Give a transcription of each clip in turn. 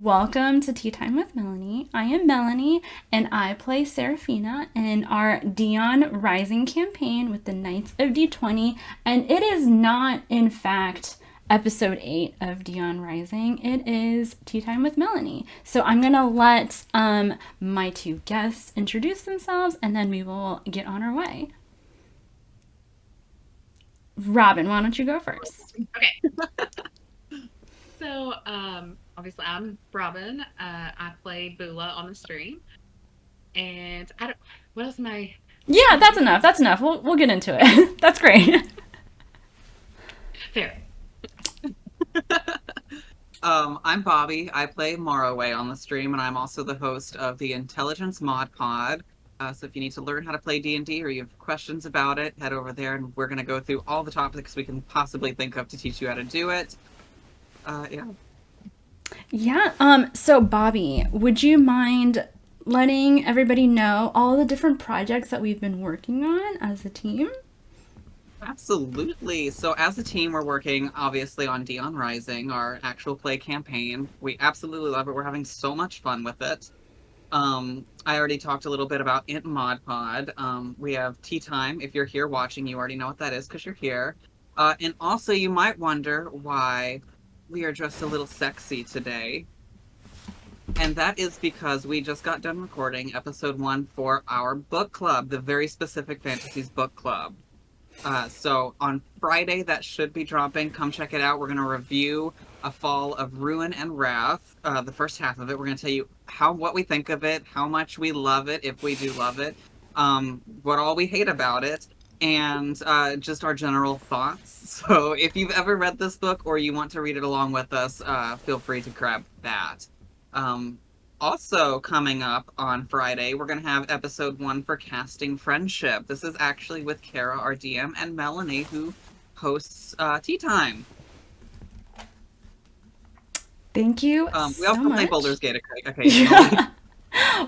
Welcome to Tea Time with Melanie. I am Melanie, and I play Serafina in our Dion Rising campaign with the Knights of D20. And it is not, in fact, episode 8 of Dion Rising. It is Tea Time with Melanie. So I'm going to let my two guests introduce themselves, and then we will get on our way. Robin, why don't you go first? Okay. So, obviously, I'm Robin. I play Bula on the stream, and I don't. What else am I Yeah, supposed to that's be enough. saying? That's enough. We'll get into it. That's great. Fair. I'm Bobby. I play Marroway on the stream, and I'm also the host of the Intelligence Mod Pod. So if you need to learn how to play D&D or you have questions about it, head over there, and we're going to go through all the topics we can possibly think of to teach you how to do it. Yeah. Yeah, so Bobby, would you mind letting everybody know all the different projects that we've been working on as a team? Absolutely. So as a team, we're working obviously on Dion Rising, our actual play campaign. We absolutely love it. We're having so much fun with it. I already talked a little bit about Int Mod Pod. We have Tea Time. If you're here watching, you already know what that is because you're here. And also, you might wonder why we are dressed a little sexy today. And that is because we just got done recording episode 1 for our book club, the Very Specific Fantasies book club. So on Friday, that should be dropping. Come check it out. We're going to review A Fall of Ruin and Wrath, the first half of it. We're going to tell you what we think of it, how much we love it, if we do love it, what all we hate about it, and just our general thoughts. So if you've ever read this book or you want to read it along with us, feel free to grab that. Also coming up on Friday, we're going to have episode 1 for Casting Friendship. This is actually with Kara, our DM, and Melanie, who hosts Tea Time. Thank you We so also play much. Baldur's Gate occasionally.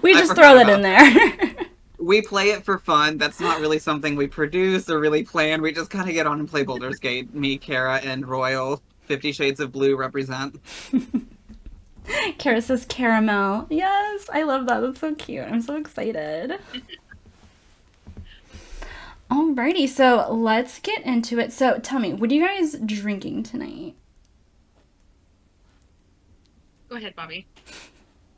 We I just forgot throw that in about that. there. We play it for fun. That's not really something we produce or really plan. We just kind of get on and play Baldur's Gate. Me, Kara, and Royal, 50 Shades of Blue represent. Kara says caramel. Yes, I love that. That's so cute. I'm so excited. Alrighty, so let's get into it. So tell me, what are you guys drinking tonight? Go ahead, Bobby.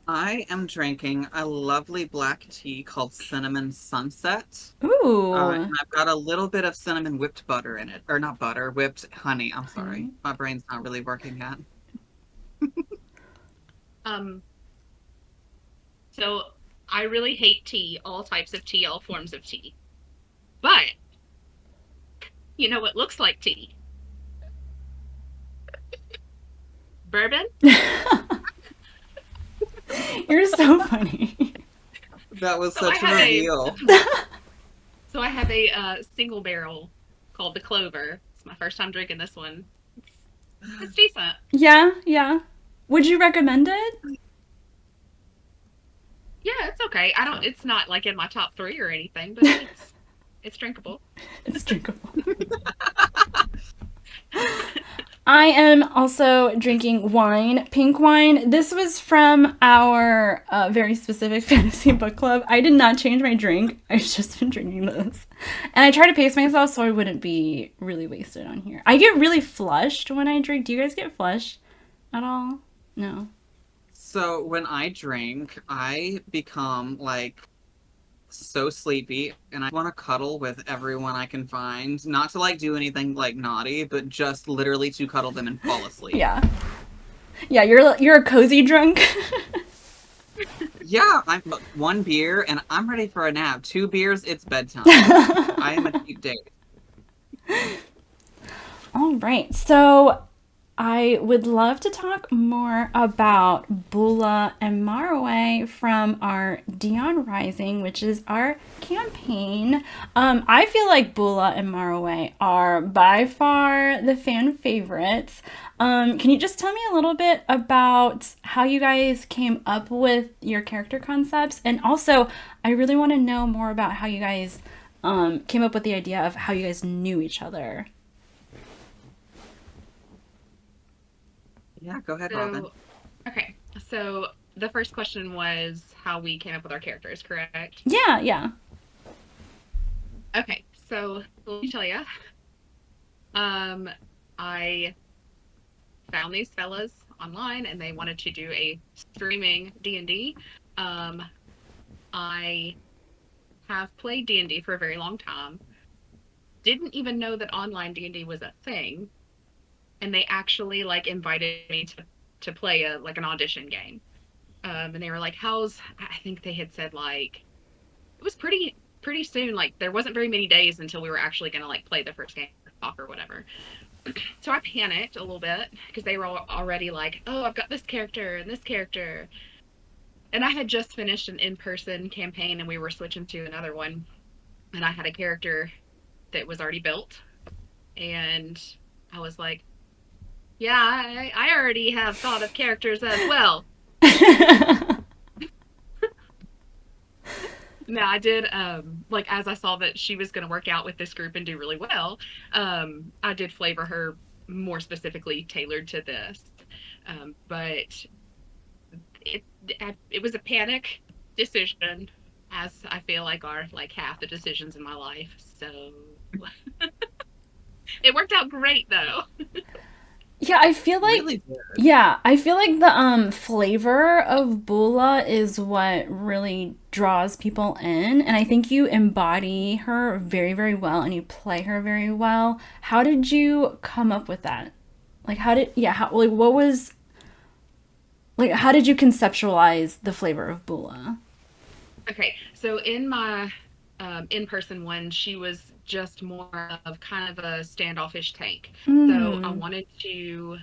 I am drinking a lovely black tea called Cinnamon Sunset. And Ooh. I've got a little bit of cinnamon whipped butter in it. Or not butter, whipped honey. I'm sorry. Honey. My brain's not really working yet. Um, so I really hate tea, all types of tea, all forms of tea. But you know what looks like tea? Bourbon. You're so funny. That was So I such a have reveal. so I have a single barrel called the Clover. It's my first time drinking this one. It's decent. Yeah. Would you recommend it? Yeah, it's okay. I don't. It's not like in my top 3 or anything, but it's drinkable. It's drinkable. I am also drinking wine, pink wine. This was from our very specific fantasy book club. I did not change my drink. I've just been drinking this. And I try to pace myself so I wouldn't be really wasted on here. I get really flushed when I drink. Do you guys get flushed at all? No. So when I drink, I become like so sleepy and I want to cuddle with everyone I can find. Not to like do anything like naughty, but just literally to cuddle them and fall asleep. Yeah. Yeah, you're a cozy drunk. Yeah, I'm 1 beer and I'm ready for a nap. 2 beers, it's bedtime. I am a deep date. All right. So I would love to talk more about Bula and Marroway from our Dion Rising, which is our campaign. I feel like Bula and Marroway are by far the fan favorites. Can you just tell me a little bit about how you guys came up with your character concepts? And also, I really want to know more about how you guys came up with the idea of how you guys knew each other. Yeah, go ahead, Robin. So, okay. So the first question was how we came up with our characters, correct? Yeah, yeah. Okay, so let me tell you. I found these fellas online, and they wanted to do a streaming D&D. I have played D&D for a very long time. Didn't even know that online D&D was a thing, and they actually like invited me to play an audition game. And they were like, "How's?" I think they had said like it was pretty soon. Like there wasn't very many days until we were actually gonna like play the first game or talk or whatever. So I panicked a little bit because they were already like, "Oh, I've got this character and this character," and I had just finished an in-person campaign and we were switching to another one, and I had a character that was already built, and I was like, "Yeah, I already have thought of characters as well." No, I did like as I saw that she was going to work out with this group and do really well, I did flavor her more specifically tailored to this. But it it was a panic decision, as I feel like are like half the decisions in my life. So it worked out great though. Yeah, I feel like Really good. yeah, I feel like the flavor of Bula is what really draws people in, and I think you embody her very, very well and you play her very well. How did you come up with that? Like how did yeah, how like what was like how did you conceptualize the flavor of Bula? Okay, so in my in-person one, she was just more of kind of a standoffish tank. So I Mm. wanted to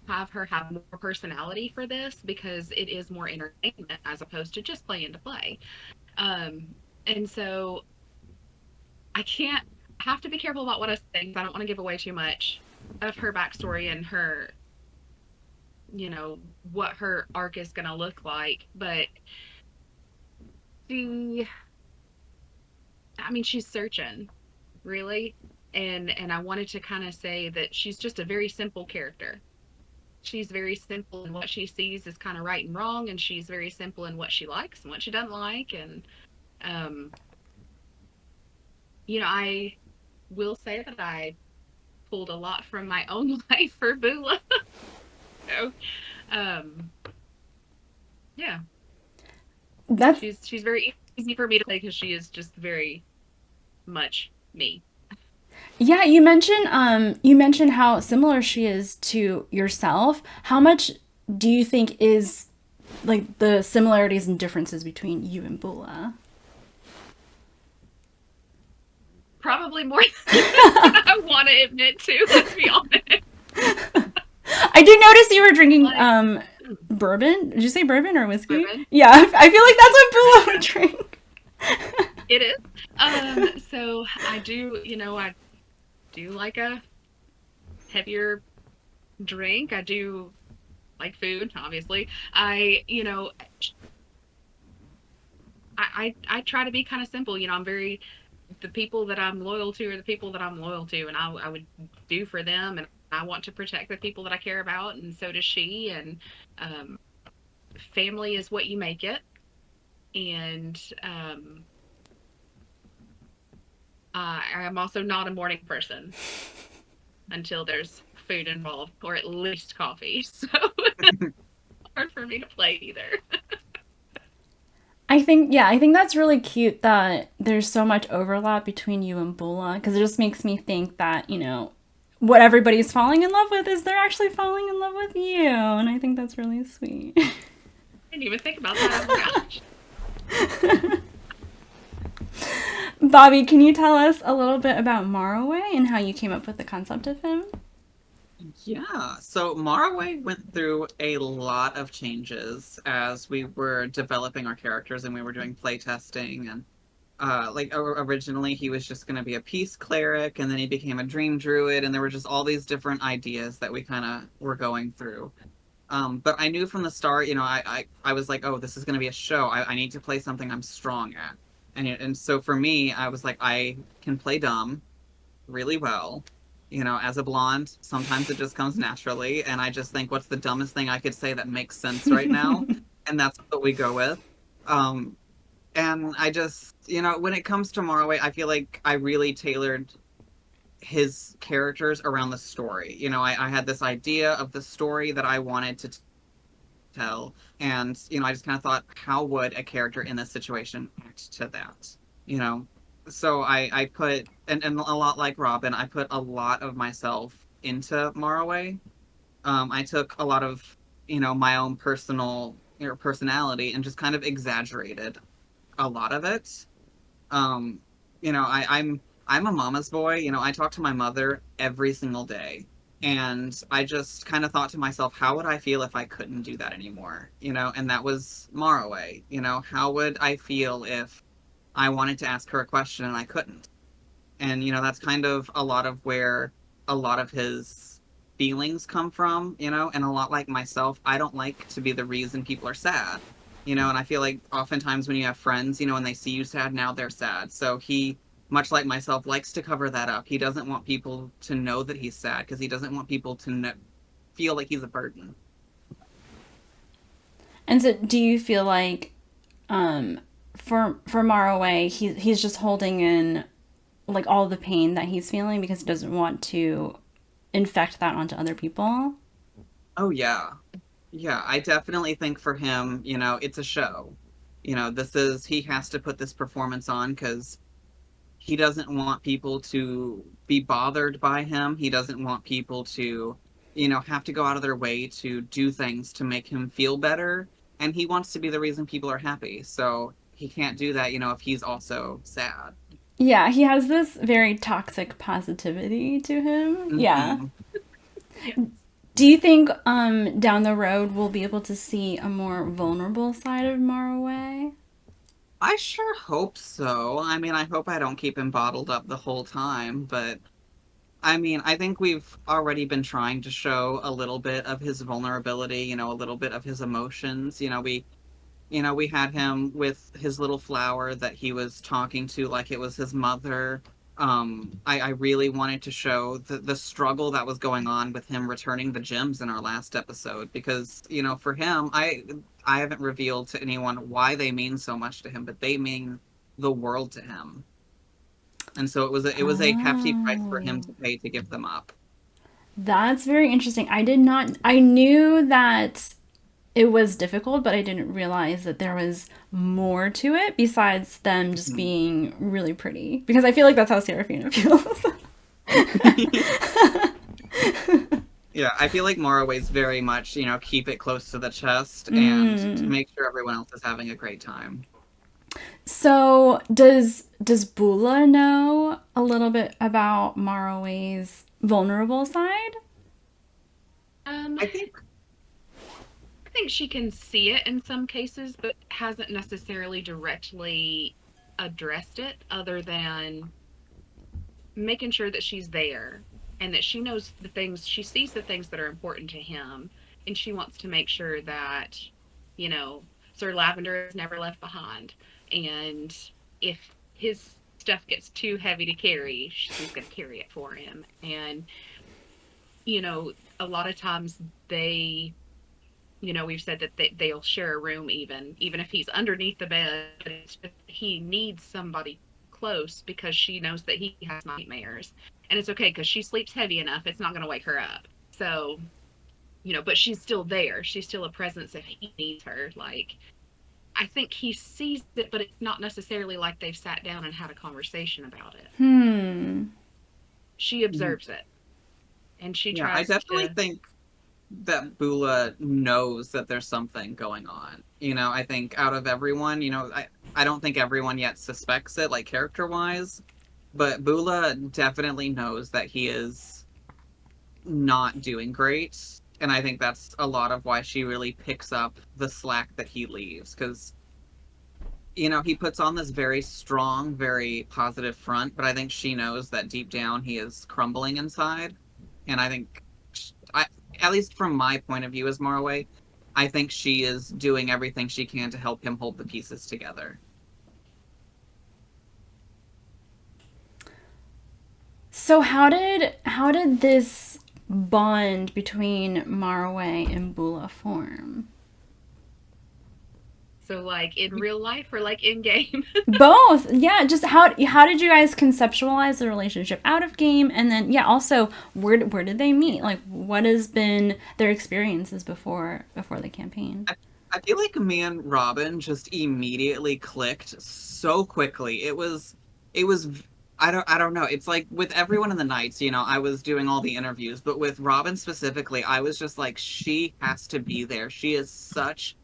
have her have more personality for this because it is more entertainment as opposed to just playing to play. Um, and so I can't I have to be careful about what I say 'cause I don't want to give away too much of her backstory and her, you know, what her arc is going to look like. But she, I mean, she's searching really, and I wanted to kind of say that she's just a very simple character. She's very simple in what she sees is kind of right and wrong, and she's very simple in what she likes and what she doesn't like. And um, I will say that I pulled a lot from my own life for Bula. So, um, yeah, That's she's very easy for me to play because she is just very much me. yeah, you mentioned how similar she is to yourself. How much do you think is like the similarities and differences between you and Bula? Probably more than I want to admit to. Let's be honest. I did notice you were drinking Like bourbon. Did you say bourbon or whiskey? bourbon, Yeah, I feel like that's what Bula would drink. it is. So I do, I do like a heavier drink. I do like food, obviously. I try to be kind of simple. I'm very the people that I'm loyal to are the people that I'm loyal to, and I would do for them, and I want to protect the people that I care about, and so does she. And um, family is what you make it, and I'm also not a morning person until there's food involved, or at least coffee. So hard for me to play either. I think that's really cute that there's so much overlap between you and Bula because it just makes me think that, what everybody's falling in love with is they're actually falling in love with you. And I think that's really sweet. I didn't even think about that. Oh my gosh. Bobby, can you tell us a little bit about Marroway and how you came up with the concept of him? Yeah, so Marroway went through a lot of changes as we were developing our characters and we were doing play testing. And originally he was just going to be a peace cleric, and then he became a dream druid, and there were just all these different ideas that we kind of were going through. But I knew from the start, I was like, oh, this is going to be a show. I need to play something I'm strong at. And so for me, I was like, I can play dumb really well. As a blonde, sometimes it just comes naturally. And I just think, what's the dumbest thing I could say that makes sense right now? And that's what we go with. Um, and I just, when it comes to Marroway, I feel like I really tailored his characters around the story. I had this idea of the story that I wanted to tell. And, I just kind of thought, how would a character in this situation act to that? You know? So I put, and a lot like Robin, I put a lot of myself into Marroway. I took a lot of, my own personality and just kind of exaggerated a lot of it. Um, I'm a mama's boy. I talk to my mother every single day. And I just kind of thought to myself, how would I feel if I couldn't do that anymore? And that was Marroway. How would I feel if I wanted to ask her a question and I couldn't? And, that's kind of a lot of where a lot of his feelings come from, and a lot like myself, I don't like to be the reason people are sad, and I feel like oftentimes when you have friends, when they see you sad, now they're sad. So he, much like myself, likes to cover that up. He doesn't want people to know that he's sad because he doesn't want people to feel like he's a burden. And so, do you feel like, for Marroway, he's just holding in like all the pain that he's feeling because he doesn't want to infect that onto other people? Oh, yeah. Yeah, I definitely think for him, it's a show. He has to put this performance on because he doesn't want people to be bothered by him. He doesn't want people to, have to go out of their way to do things to make him feel better. And he wants to be the reason people are happy. So he can't do that, if he's also sad. Yeah, he has this very toxic positivity to him. Yeah. Hmm. Yes. Do you think down the road we'll be able to see a more vulnerable side of Marroway? I sure hope so. I mean, I hope I don't keep him bottled up the whole time, but I mean, I think we've already been trying to show a little bit of his vulnerability, a little bit of his emotions. We had him with his little flower that he was talking to like it was his mother. I really wanted to show the struggle that was going on with him returning the gems in our last episode because, for him, I haven't revealed to anyone why they mean so much to him, but they mean the world to him. And so it was a hefty price for him Oh, to pay to give them up. that's very interesting. I did not, I knew that it was difficult, but I didn't realize that there was more to it besides them just Mhm. being really pretty. Because I feel like that's how Serafina feels. Yeah, I feel like Morroway's very much, keep it close to the chest and to Mm. make sure everyone else is having a great time. So does Bula know a little bit about Marroway's vulnerable side? Um, I think, I think she can see it in some cases, but hasn't necessarily directly addressed it other than making sure that she's there and that she knows the things, she sees the things that are important to him, and she wants to make sure that, you know, Sir Lavender is never left behind. And if his stuff gets too heavy to carry, she's going to carry it for him. And, a lot of times they, we've said that they'll share a room, even if he's underneath the bed, but he needs somebody close because she knows that he has nightmares, and it's okay because she sleeps heavy enough, it's not going to wake her up. So, but she's still there, she's still a presence if he needs her. Like, I think he sees it, but it's not necessarily like they've sat down and had a conversation about it. Hmm. She observes it, and she yeah, I tries definitely to. think that Bula knows that there's something going on. I think out of everyone, I don't think everyone yet suspects it, like character wise, but Bula definitely knows that he is not doing great. And I think that's a lot of why she really picks up the slack that he leaves. Because, he puts on this very strong, very positive front, but I think she knows that deep down he is crumbling inside. And I think, I, at least from my point of view as Marway, I think she is doing everything she can to help him hold the pieces together. So how did this bond between Marroway and Bula form? So like in real life or like in game? Both. Yeah, just how did you guys conceptualize the relationship out of game, and then yeah, also where did they meet? Like what has been their experiences before the campaign? I feel like me and Robin just immediately clicked so quickly. It was I don't know. It's like with everyone in the Knights, I was doing all the interviews, but with Robin specifically, I was just like, she has to be there. She is such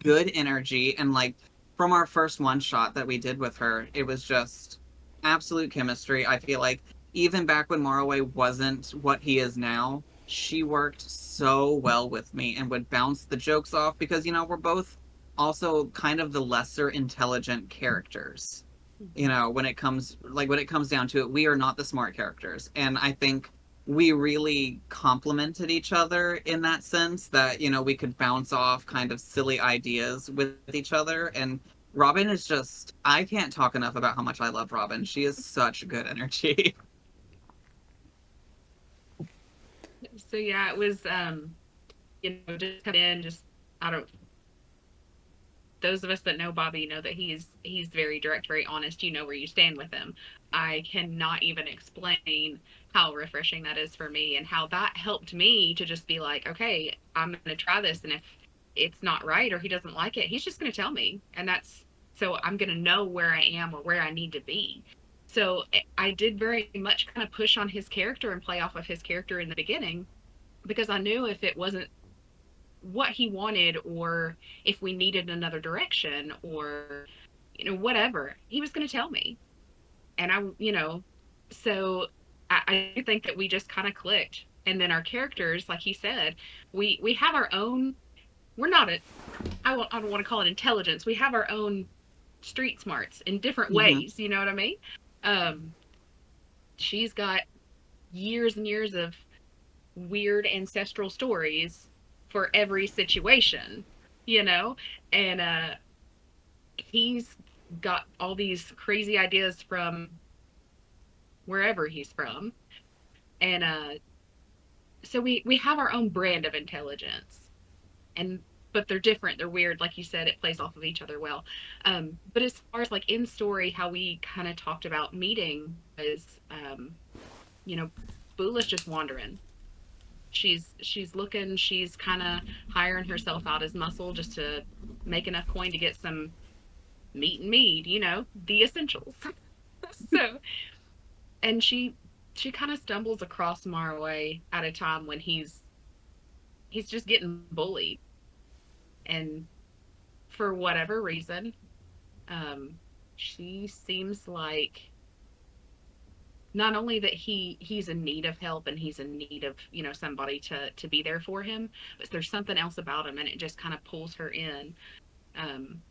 good energy, and like from our first one shot that we did with her, it was just absolute chemistry. I feel like even back when Marroway wasn't what he is now, she worked so well with me and would bounce the jokes off because we're both also kind of the lesser intelligent characters. When it comes down to it, we are not the smart characters, and I think we really complemented each other in that sense that we could bounce off kind of silly ideas with each other. And Robin is just, I can't talk enough about how much I love Robin. She is such good energy. So yeah, it was just come in, just I don't those of us that know Bobby know that he's very direct, very honest. You know where you stand with him. I cannot even explain how refreshing that is for me and how that helped me to just be like, okay, I'm going to try this, and if it's not right or he doesn't like it, he's just going to tell me, and that's so I'm going to know where I am or where I need to be. So I did very much kind of push on his character and play off of his character in the beginning because I knew if it wasn't what he wanted or if we needed another direction or whatever, he was going to tell me. And so I think that we just kind of clicked. And then our characters, like he said, we have our own, we're not a I don't want to call it intelligence, we have our own street smarts in different Hmm. ways, you know what I mean? um she's got years and years of weird ancestral stories for every situation, you know? And he's got all these crazy ideas from wherever he's from. And so we have our own brand of intelligence. And but they're different, they're weird, like you said, it plays off of each other well. But as far as like in story, how we kind of talked about meeting was you know, Bula's just wandering. She's looking, she's kind of hiring herself out as muscle just to make enough coin to get some meat and mead, the essentials. So, and she kind of stumbles across Marway at a time when he's just getting bullied, and for whatever reason, um, she seems like not only that he's in need of help and he's in need of somebody to be there for him, but there's something else about him and it just kind of pulls her in. um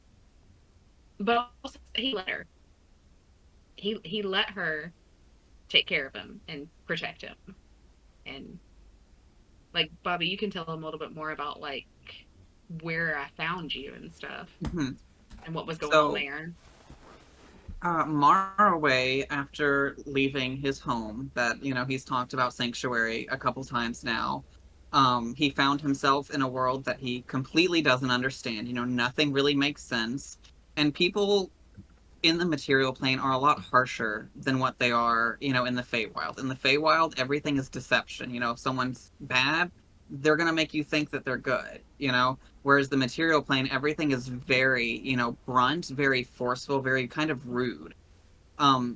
but also he let her take care of him and protect him. And like, Bobby, you can tell him a little bit more about like where I found you and stuff Hmm. and what was going on So, there. Marroway, after leaving his home, that he's talked about Sanctuary a couple times now. He found himself in a world that he completely doesn't understand. Nothing really makes sense, and people in the material plane are a lot harsher than what they are, in the Feywild. In the Feywild, everything is deception. If someone's bad, they're gonna make you think that they're good. Whereas the material plane, everything is very, brunt, very forceful, very kind of rude.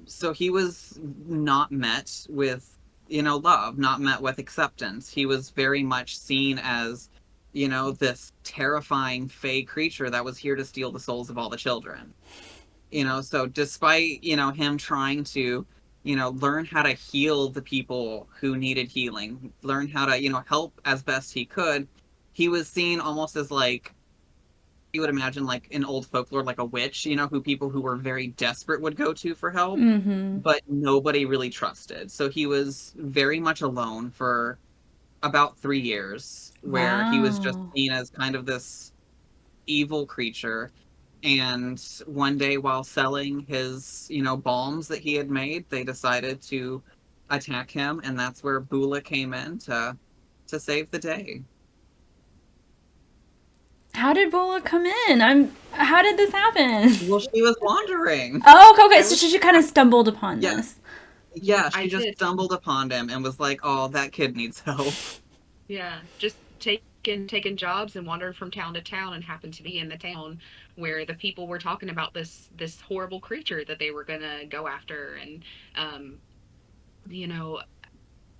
So he was not met with, love, not met with acceptance. He was very much seen as, this terrifying fey creature that was here to steal the souls of all the children. So despite him trying to learn how to heal the people who needed healing, learn how to help as best he could, he was seen almost as like, you would imagine like in old folklore, like a witch, who people who were very desperate would go to for help, Mm-hmm. but nobody really trusted. So he was very much alone for about 3 years, where he was just Wow. seen as kind of this evil creature. And one day, while selling his, balms that he had made, they decided to attack him, and that's where Bula came in to save the day. How did Bula come in? How did this happen? Well, she was wandering. Oh, okay, okay. I So was she kind of stumbled upon Yeah, this. yeah, I she just did. stumbled upon him and was like, "Oh, that kid needs help." Yeah, just taking jobs and wandering from town to town, and happened to be in the town where the people were talking about this horrible creature that they were gonna go after. And um you know,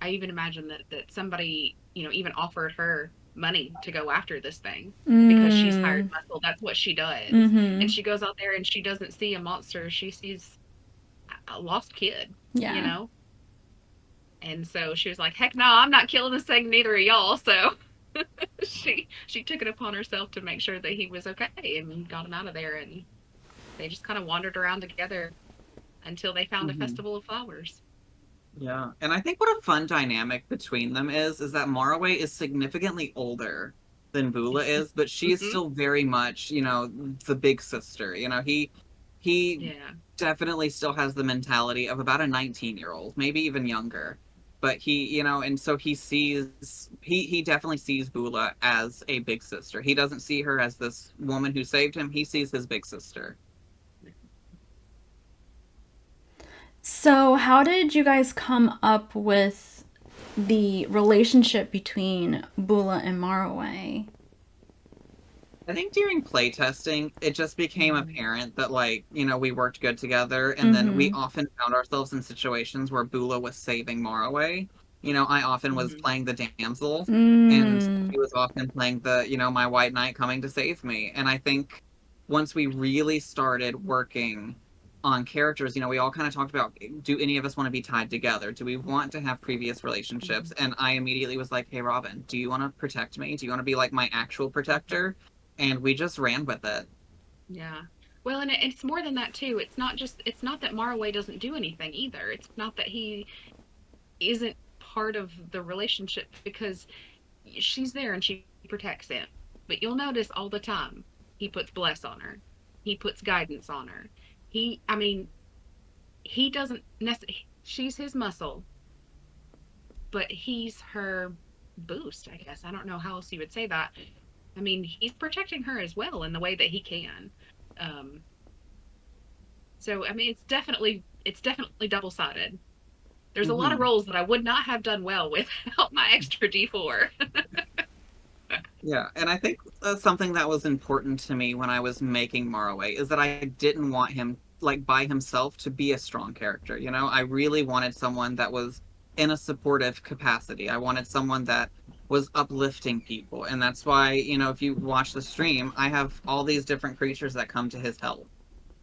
I even imagine that somebody, even offered her money to go after this thing because she's hired Mm. muscle. That's what she does. And Mm-hmm. she goes out there and she doesn't see a monster. She sees a lost kid, you Yeah. know? And so she was like, heck no, I'm not killing this thing, neither are y'all. So she took it upon herself to make sure that he was okay and got him out of there. And they just kind of wandered around together until they found a Hmm. festival of flowers. Yeah, and I think what a fun dynamic between them is that Marroway is significantly older than Bula is, but she is Hmm. still very much, the big sister. He Yeah. definitely still has the mentality of about a 19-year-old, maybe even younger. But and so he definitely sees Bula as a big sister. He doesn't see her as this woman who saved him. He sees his big sister. So, how did you guys come up with the relationship between Bula and Marroway? I think during playtesting, it just became apparent that, like, we worked good together, and then we Mm-hmm. often found ourselves in situations where Bula was saving Marroway. I often was Hmm. playing the damsel, and Mm. she was often playing my white knight coming to save me. And I think once we really started working on characters, we all kind of talked about, do any of us want to be tied together? Do we want to have previous relationships? And I immediately was like, hey, Robin, do you want to protect me? Do you want to be like my actual protector? And we just ran with it. Yeah. Well, and it's more than that too. It's not that Marway doesn't do anything either. It's not that he isn't part of the relationship, because she's there and she protects him. But you'll notice all the time he puts bless on her. He puts guidance on her. I mean, he doesn't necessarily, she's his muscle, but he's her boost, I guess. I don't know how else you would say that. I mean, he's protecting her as well in the way that he can. Um, so I mean, it's definitely double sided. There's a lot of Hmm. roles that I would not have done well without my extra D4. Yeah, and I think that's something that was important to me when I was making Marroway is that I didn't want him like by himself to be a strong character. I really wanted someone that was in a supportive capacity. I wanted someone that was uplifting people, and that's why, if you watch the stream, I have all these different creatures that come to his help.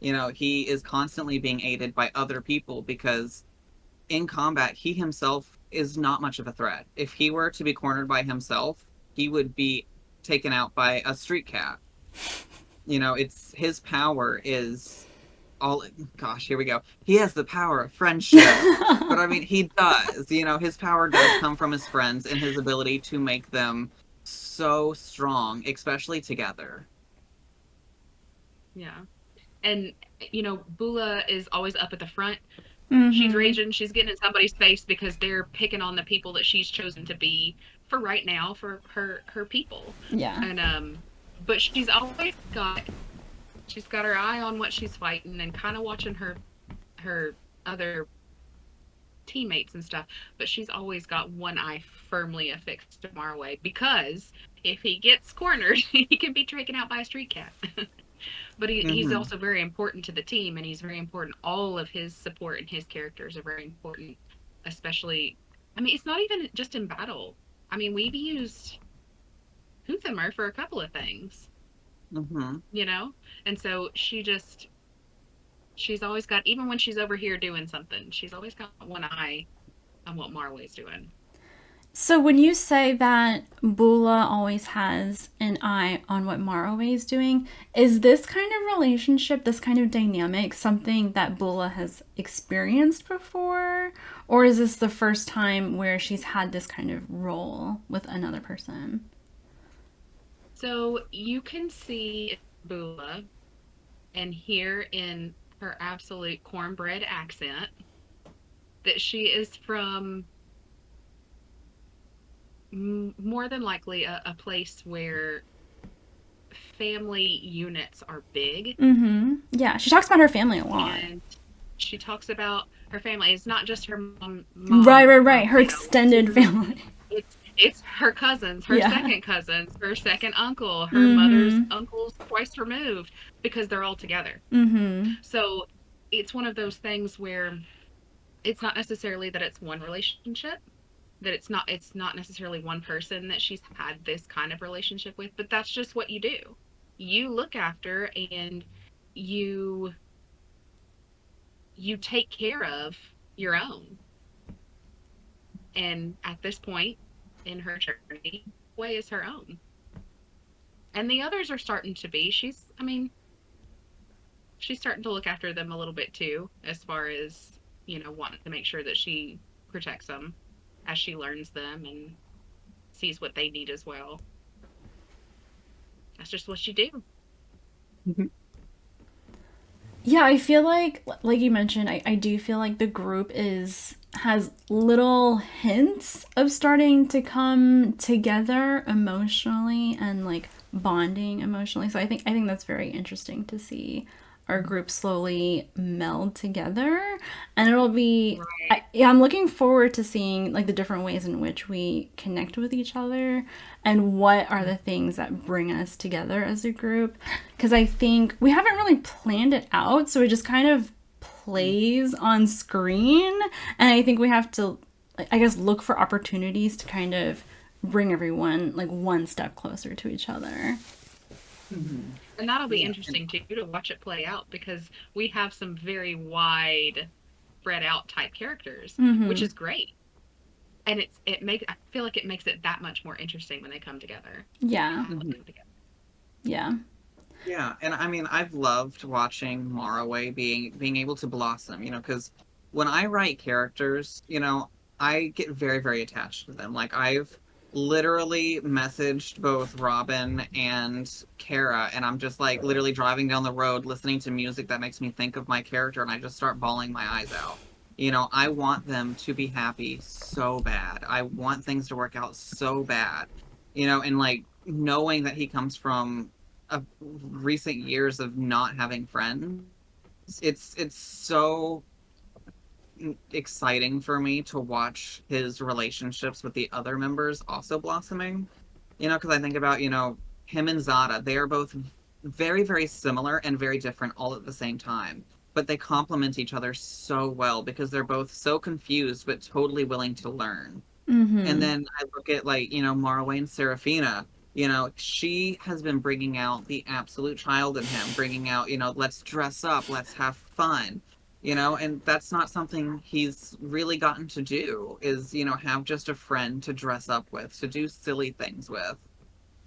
He is constantly being aided by other people because in combat, he himself is not much of a threat. If he were to be cornered by himself, he would be taken out by a street cat. It's his power is all, gosh, here we go. He has the power of friendship. But I mean, he does. His power does come from his friends and his ability to make them so strong, especially together. Yeah. And Bula is always up at the front. She's Mm-hmm. raging, she's getting in somebody's face because they're picking on the people that she's chosen to be for right now, for her people. Yeah. And but she's got her eye on what she's fighting and kind of watching her other teammates and stuff, but she's always got one eye firmly affixed to Marway, because if he gets cornered, he can be taken out by a street cat. But he's Hmm. also very important to the team, and he's very important. All of his support and his characters are very important, especially. I mean, it's not even just in battle. I mean, we've used Huthamer for a couple of things, Hmm. you know? And so she's always got, even when she's over here doing something, she's always got one eye on what Marway's doing. So when you say that Bula always has an eye on what Marroway is doing, is this kind of relationship, this kind of dynamic, something that Bula has experienced before? Or is this the first time where she's had this kind of role with another person? So you can see Bula and hear in her absolute cornbread accent that she is from more than likely a place where family units are big. Yeah, she talks about her family a lot. And she talks about her family. It's not just her Right. Her you know, extended family. It's her cousins, her Yeah. second cousins, her second uncle, her mother's uncles twice removed, because they're all together. So it's one of those things where it's not necessarily that it's one relationship, that it's not necessarily one person that she's had this kind of relationship with, but that's just what you do. You look after, and you you take care of your own. And at this point in her journey, Way is her own. And the others are starting to be. She's starting to look after them a little bit too, as far as, wanting to make sure that she protects them as she learns them and sees what they need as well. That's just what you do. Yeah, I feel like you mentioned, I do feel like the group has little hints of starting to come together emotionally and like bonding emotionally. So I think that's very interesting to see our group slowly meld together, and it'll be Right. yeah, I'm looking forward to seeing like the different ways in which we connect with each other and what are the things that bring us together as a group, because I think we haven't really planned it out, so it just kind of plays on screen, and I think we have to, I guess, look for opportunities to kind of bring everyone like one step closer to each other. And that'll be Yeah. interesting too to watch it play out, because we have some very wide spread out type characters, which is great. And I feel like it makes it that much more interesting when they come together. Yeah. All of them together. Yeah. Yeah, and I mean, I've loved watching Marroway being able to blossom, because when I write characters, I get very, very attached to them. Like I've literally messaged both Robin and Kara, and I'm just like literally driving down the road listening to music that makes me think of my character, and I just start bawling my eyes out. I want them to be happy so bad. I want things to work out so bad. And like knowing that he comes from of recent years of not having friends, it's so exciting for me to watch his relationships with the other members also blossoming. Because I think about, him and Zada, they are both very, very similar and very different all at the same time. But they complement each other so well because they're both so confused but totally willing to learn. And then I look at like, Marway and Serafina, she has been bringing out the absolute child in him, bringing out, let's dress up, let's have fun, and that's not something he's really gotten to do is, have just a friend to dress up with, to do silly things with.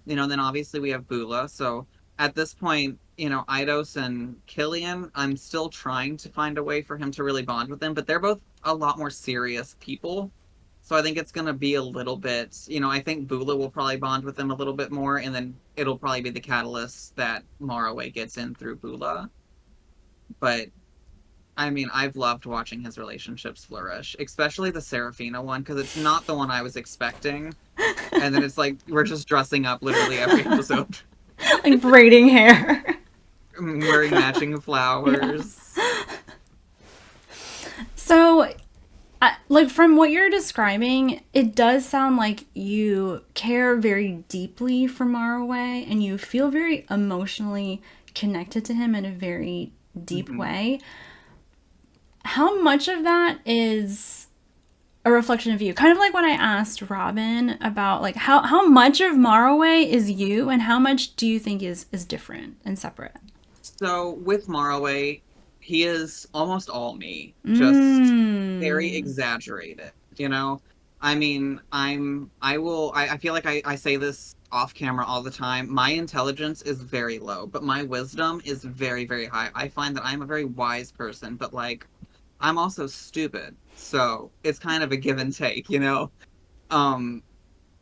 And then obviously we have Bula. So at this point, Eidos and Killian, I'm still trying to find a way for him to really bond with them, but they're both a lot more serious people. So I think it's going to be a little bit, I think Bula will probably bond with them a little bit more, and then it'll probably be the catalyst that Marroway gets in through Bula. But I mean, I've loved watching his relationships flourish, especially the Serafina one, because it's not the one I was expecting. And then it's like, we're just dressing up literally every episode. Like braiding hair. Wearing matching flowers. Yeah. So like from what you're describing, it does sound like you care very deeply for Marroway and you feel very emotionally connected to him in a very deep way. How much of that is a reflection of you? Kind of like when I asked Robin about like how much of Marroway is you and how much do you think is different and separate? So with Marroway, he is almost all me, just very exaggerated, I mean, I feel like I say this off camera all the time. My intelligence is very low, but my wisdom is very, very high. I find that I'm a very wise person, but like, I'm also stupid. So it's kind of a give and take, Um,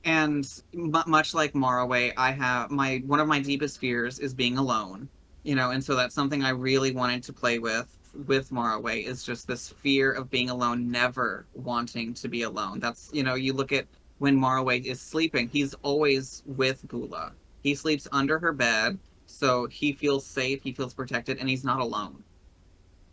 and much like Marroway, I have one of my deepest fears is being alone, and so that's something I really wanted to play with with Marroway is just this fear of being alone, never wanting to be alone. That's, you look at when Marroway is sleeping, he's always with Bula. He sleeps under her bed, so he feels safe, he feels protected, and he's not alone.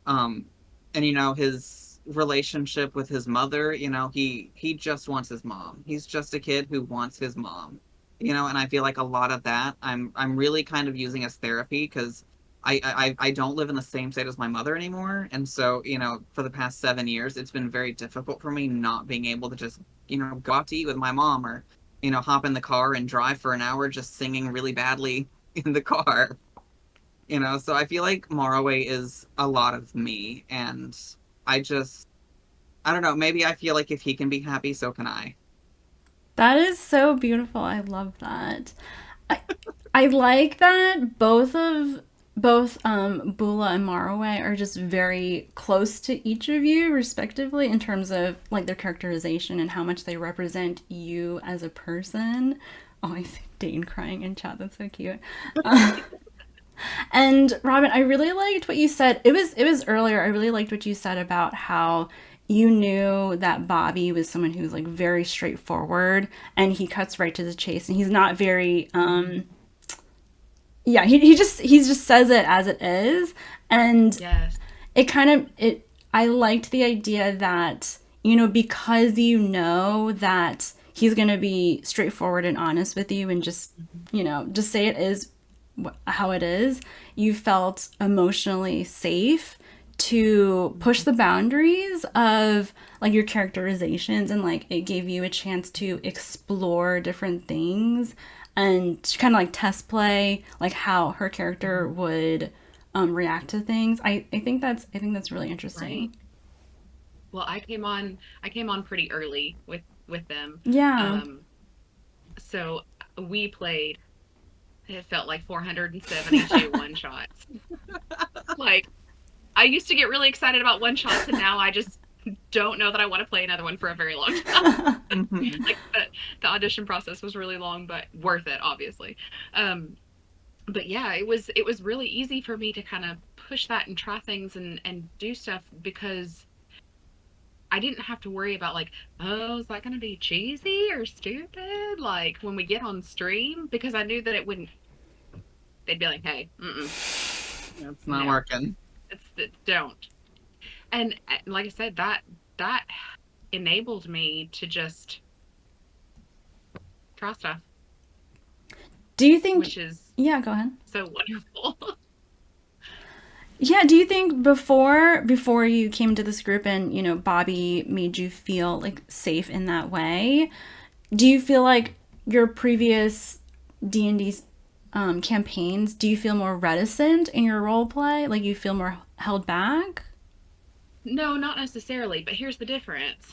Um, and his relationship with his mother, he just wants his mom. He's just a kid who wants his mom. And I feel like a lot of that I'm really kind of using as therapy because I don't live in the same state as my mother anymore. And so, for the past 7 years, it's been very difficult for me not being able to just, go out to eat with my mom or, hop in the car and drive for an hour just singing really badly in the car. So I feel like Marroway is a lot of me, and I don't know, maybe I feel like if he can be happy, so can I. That is so beautiful. I love that. I, I like that both Bula and Marroway are just very close to each of you, respectively, in terms of like their characterization and how much they represent you as a person. Oh, I see Dane crying in chat. That's so cute. And Robin, I really liked what you said. It was earlier. I really liked what you said about how you knew that Bobby was someone who's like very straightforward and he cuts right to the chase and he's not very yeah, he just says it as it is. And Yes. it kind of it I liked the idea that, because you know that he's going to be straightforward and honest with you and just say it is how it is, you felt emotionally safe to push the boundaries of like your characterizations, and like it gave you a chance to explore different things and kind of like test play like how her character would react to things. I think that's really Right. interesting. Well, I came on pretty early with them. Yeah. Um, so we played, it felt like 472 one shots. Like I used to get really excited about one shots and now I just don't know that I want to play another one for a very long time. Hmm. Like the audition process was really long, but worth it, obviously. Um, but yeah, it was really easy for me to kind of push that and try things and do stuff because I didn't have to worry about like, oh, is that going to be cheesy or stupid? Like when we get on stream, because I knew that it wouldn't. They'd be like, hey, It's not no, working. don't. And like I said, that enabled me to just try stuff, Do you think? which is Yeah, go ahead. so wonderful. Yeah, do you think before you came to this group and Bobby made you feel like safe in that way? Do you feel like your previous D&D campaigns? Do you feel more reticent in your role play? Like you feel more held back? No, not necessarily, but here's the difference.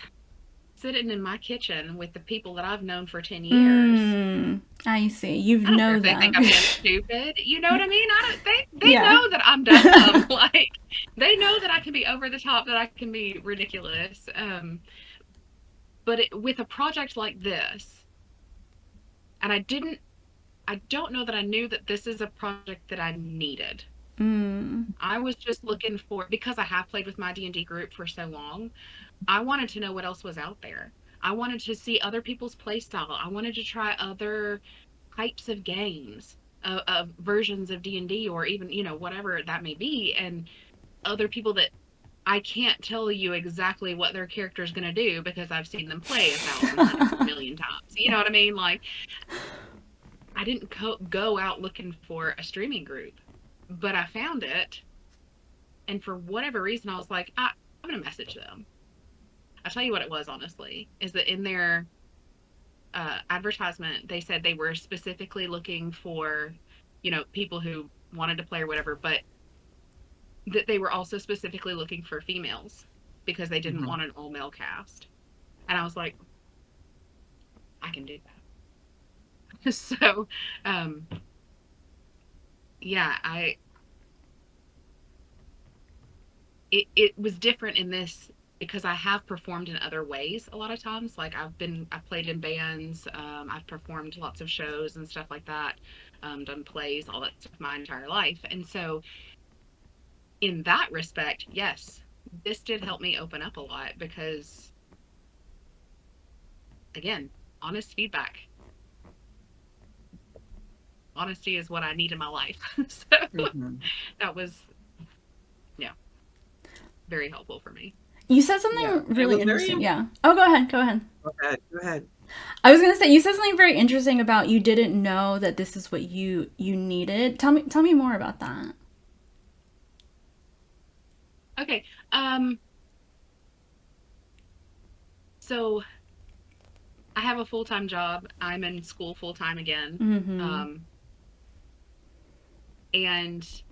Sitting in my kitchen with the people that I've known for 10 years. I see. You I don't care know if they think them. I'm being stupid. You know what I mean? I don't they Yeah. know that I'm dumb. Like they know that I can be over the top, that I can be ridiculous. But with a project like this, and I don't know that I knew that this is a project that I needed. Mm. I was just looking for, because I have played with my D&D group for so long, I wanted to know what else was out there. I wanted to see other people's play style. I wanted to try other types of games, versions of D&D, or even, whatever that may be, and other people that I can't tell you exactly what their character is going to do because I've seen them play 1,000 million times. You know what I mean? Like I didn't go out looking for a streaming group, but I found it, and for whatever reason, I was like, I'm going to message them. I'll tell you what it was, honestly, is that in their advertisement, they said they were specifically looking for, people who wanted to play or whatever, but that they were also specifically looking for females because they didn't Hmm. want an all male cast. And I was like, I can do that. So, um, yeah, it was different in this because I have performed in other ways a lot of times. Like I've played in bands, I've performed lots of shows and stuff like that, done plays, all that stuff my entire life. And so in that respect, yes, this did help me open up a lot because, again, honest feedback. Honesty is what I need in my life. So Mm-hmm. that was, yeah, very helpful for me. You said Yeah, something it really was very. interesting. Yeah. Oh, go ahead. Go ahead. Go ahead. Go ahead. I was gonna say you said something very interesting about you didn't know that this is what you needed. Tell me more about that. Okay. So I have a full-time job. I'm in school full-time again. Mm-hmm. Um, and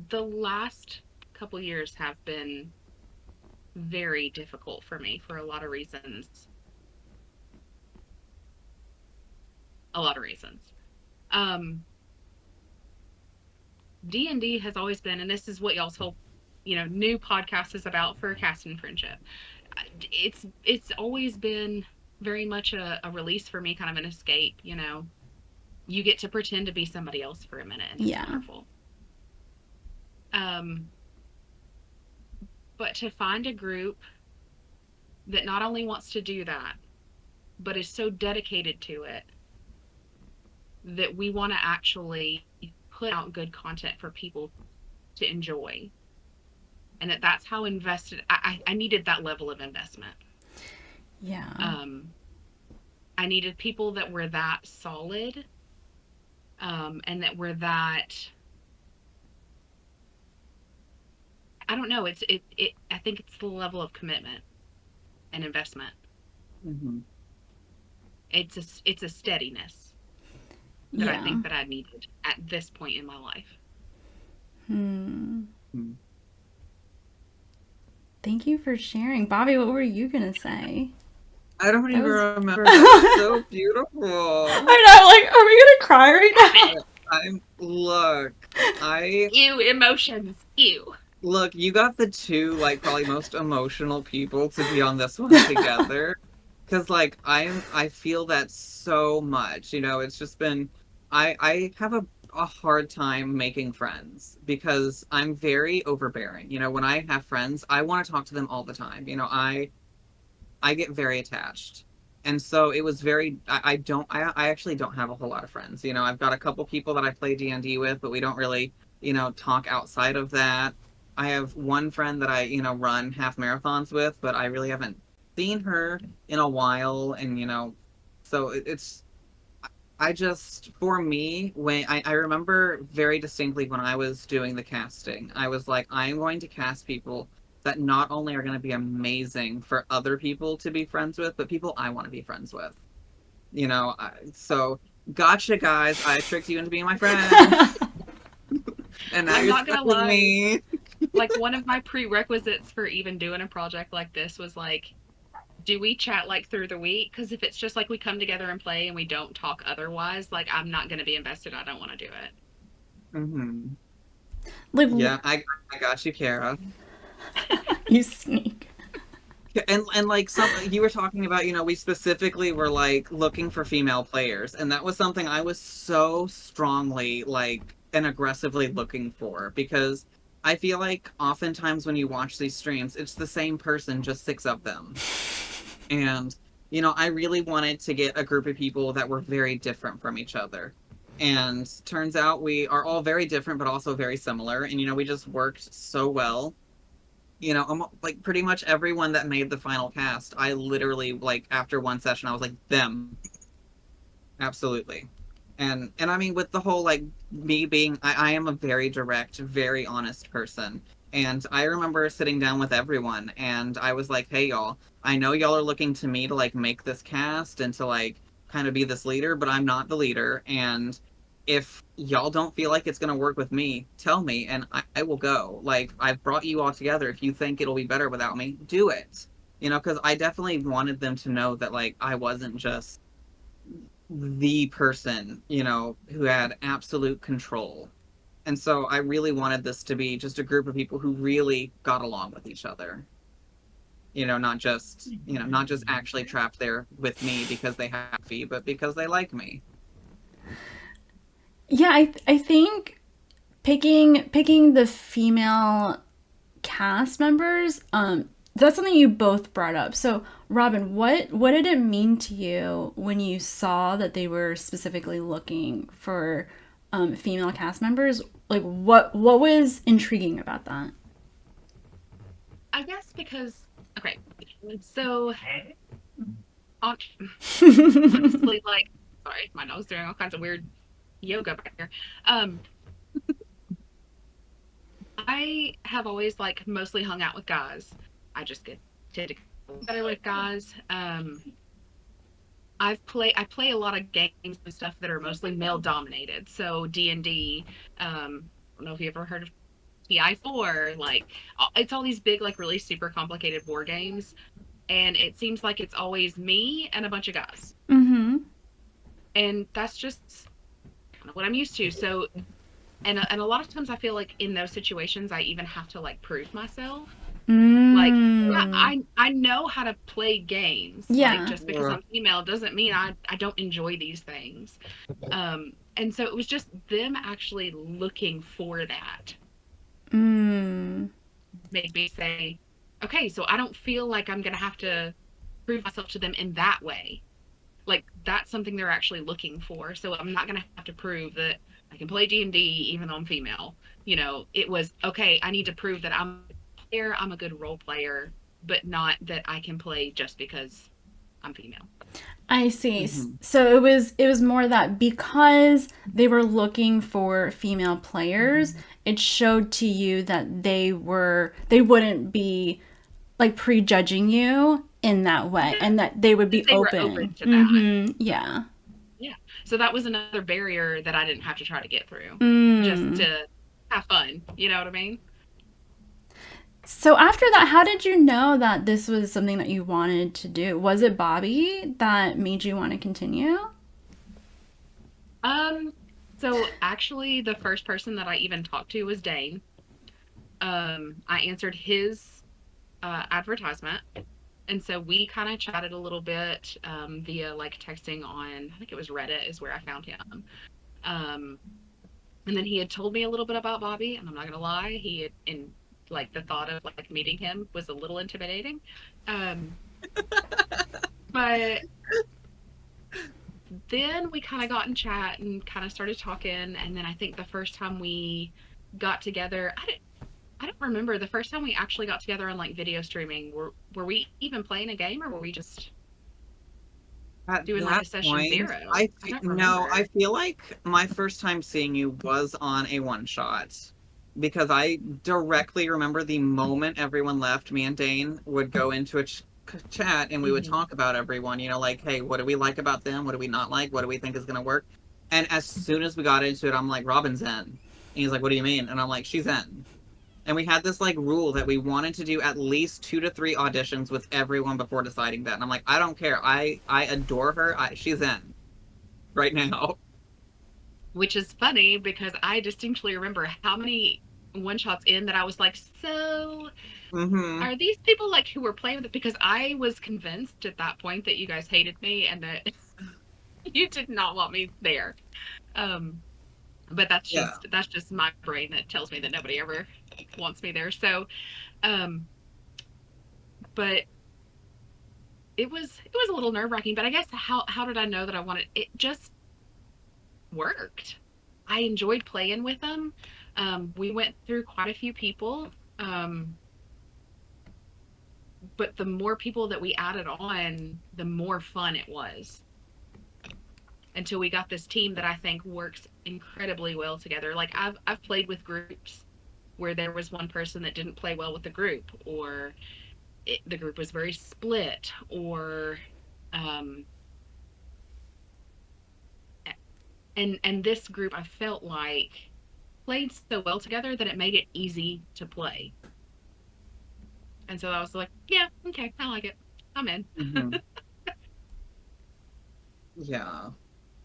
the last couple years have been very difficult for me for a lot of reasons. A lot of reasons. Um, D&D has always been, and this is what y'all's whole, new podcast is about for cast and friendship. It's always been very much a release for me, kind of an escape. You get to pretend to be somebody else for a minute, and it's Yeah. wonderful. Um, but to find a group that not only wants to do that, but is so dedicated to it that we want to actually put out good content for people to enjoy, and that's how invested I needed that level of investment. Yeah. I needed people that were that solid, and that were that, I don't know, I think it's the level of commitment and investment. Mm-hmm. It's a steadiness that I Yeah. think that I needed at this point in my life. Hmm. Thank you for sharing, Bobby. What were you gonna say? I don't That even was. remember. That was so beautiful. I know. Like, are we gonna cry right now? Look, I Ew, emotions. Ew. look. You got the two like probably most emotional people to be on this one together. Because like I feel that so much. It's just been I have a hard time making friends because I'm very overbearing. When I have friends, I want to talk to them all the time. I get very attached. And so it was very I don't I actually don't have a whole lot of friends. I've got a couple people that I play D&D with, but we don't really, talk outside of that. I have one friend that I, run half marathons with, but I really haven't seen her in a while. And so it's I just, for me, when I remember very distinctly when I was doing the casting, I was like, I am going to cast people that not only are going to be amazing for other people to be friends with, but people I want to be friends with. So gotcha, guys. I tricked you into being my friend, and now I'm you're not stuck gonna with lie. me. Like, one of my prerequisites for even doing a project like this was like, do we chat like through the week? Because if it's just like we come together and play and we don't talk otherwise, like, I'm not going to be invested. I don't want to do it. Hmm. Like, Yeah, I got you, Kara. you sneak. And like some you were talking about, we specifically were like looking for female players, and that was something I was so strongly like and aggressively looking for because I feel like oftentimes when you watch these streams, it's the same person, just six of them. And I really wanted to get a group of people that were very different from each other. And turns out we are all very different but also very similar, and we just worked so well. Like pretty much everyone that made the final cast, I literally like after one session, I was like, them, absolutely. And I mean, with the whole like me being, I am a very direct, very honest person. And I remember sitting down with everyone, and I was like, hey y'all, I know y'all are looking to me to like make this cast and to like kind of be this leader, but I'm not the leader. And if y'all don't feel like it's going to work with me, tell me and I will go. Like, I've brought you all together. If you think it'll be better without me, do it. Because I definitely wanted them to know that, like, I wasn't just the person, who had absolute control. And so I really wanted this to be just a group of people who really got along with each other. Not just actually trapped there with me because they have me, but because they like me. Yeah, I think picking the female cast members, that's something you both brought up. So, Robin, what did it mean to you when you saw that they were specifically looking for female cast members? Like, what was intriguing about that? I guess because okay, so hon- honestly, like, sorry, my nose doing all kinds of weird yoga back here. Um, I have always like mostly hung out with guys. I just get to better with guys. I play a lot of games and stuff that are mostly male dominated. So D&D. I don't know if you ever heard of TI4. Like it's all these big, like really super complicated war games, and it seems like it's always me and a bunch of guys, Mm-hmm. and that's just kind of what I'm used to. So and a lot of times I feel like in those situations I even have to like prove myself. Like yeah, Mm. I know how to play games. Like Yeah. just because I'm female doesn't mean I don't enjoy these things. And so it was just them actually looking for that Mm. made me say, okay, so I don't feel like I'm gonna have to prove myself to them in that way. Like that's something they're actually looking for. So I'm not gonna have to prove that I can play D&D even though I'm female. You know, it was okay. I need to prove that I'm a player. I'm a good role player, but not that I can play just because I'm female. I see. Mhm. So it was more that because they were looking for female players, it showed to you that they wouldn't be like prejudging you in that way, Yeah, and that they would be they were open open. to that. Mm-hmm. Yeah. Yeah. So that was another barrier that I didn't have to try to get through just Mm. to have fun. You know what I mean? So after that, how did you know that this was something that you wanted to do? Was it Bobby that made you want to continue? Um, so actually the first person that I even talked to was Dane. I answered his advertisement. And so we kind of chatted a little bit via like texting on, I think it was Reddit is where I found him. Um, and then he had told me a little bit about Bobby, and I'm not gonna lie, he had in like the thought of like meeting him was a little intimidating. Um, but then we kind of got in chat and kind of started talking, and then I think the first time we got together, I don't remember the first time we actually got together on like video streaming. Were we even playing a game, or were we just At doing like that a session point, zero? I don't no, I remember. feel like my first time seeing you was on a one shot because I directly remember the moment everyone left, me and Dane would go into a chat and we would Hmm. talk about everyone, like, hey, what do we like about them? What do we not like? What do we think is going to work? And as soon as we got into it, I'm like, Robin's in. And he's like, what do you mean? And I'm like, she's in. And we had this like rule that we wanted to do at least 2 to 3 auditions with everyone before deciding that. And I'm like, I don't care. I adore her. She's in right now. Which is funny because I distinctly remember how many one shots in that I was like, so Hmm. are these people like who were playing with it? Because I was convinced at that point that you guys hated me and that you did not want me there. Um, but Yeah. that's just my brain that tells me that nobody ever wants me there. So, um, but it was a little nerve wracking. But I guess how did I know that I wanted it? Just worked. I enjoyed playing with them. We went through quite a few people, um, but the more people that we added on, the more fun it was. Until we got this team that I think works incredibly well together. Like I've played with groups where there was one person that didn't play well with the group, or the group was very split, or um, and this group I felt like played so well together that it made it easy to play. And so I was like, yeah, okay, I like it. I'm in. Hmm. Yeah.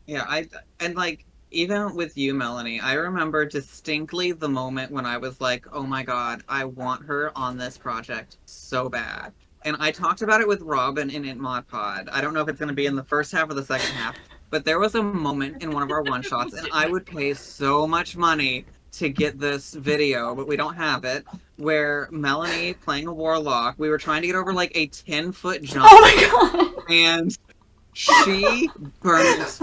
Yeah. And like, even with you, Melanie, I remember distinctly the moment when I was like, oh my God, I want her on this project so bad. And I talked about it with Robin in Mod Pod. I don't know if it's going to be in the first half or the second half, but there was a moment in one of our one shots, and I would pay so much money to get this video, but we don't have it, where Melanie playing a warlock, we were trying to get over like a 10-foot jump. Oh my god! And she burnt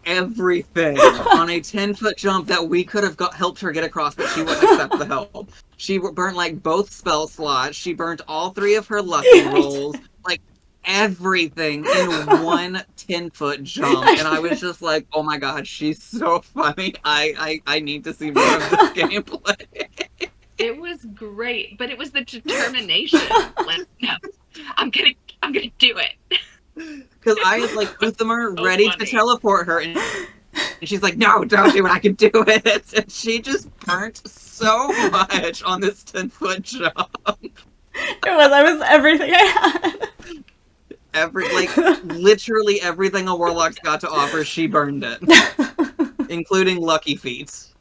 everything on a 10-foot jump that we could have helped her get across, but she wouldn't accept the help. She burnt like both spell slots. She burnt all 3 of her lucky rolls. Like everything in one 10-foot jump. And I was just like, oh my god, she's so funny. I need to see more of this gameplay. It was great, but it was the determination. Like, no, I'm gonna do it. Because I was like Uthamar So ready funny. to teleport her, and she's like, no, don't do it, I can do it. And she just burnt so much on this 10-foot jump. I was everything I had. Literally everything a warlock's got to offer, she burned it. Including lucky feats.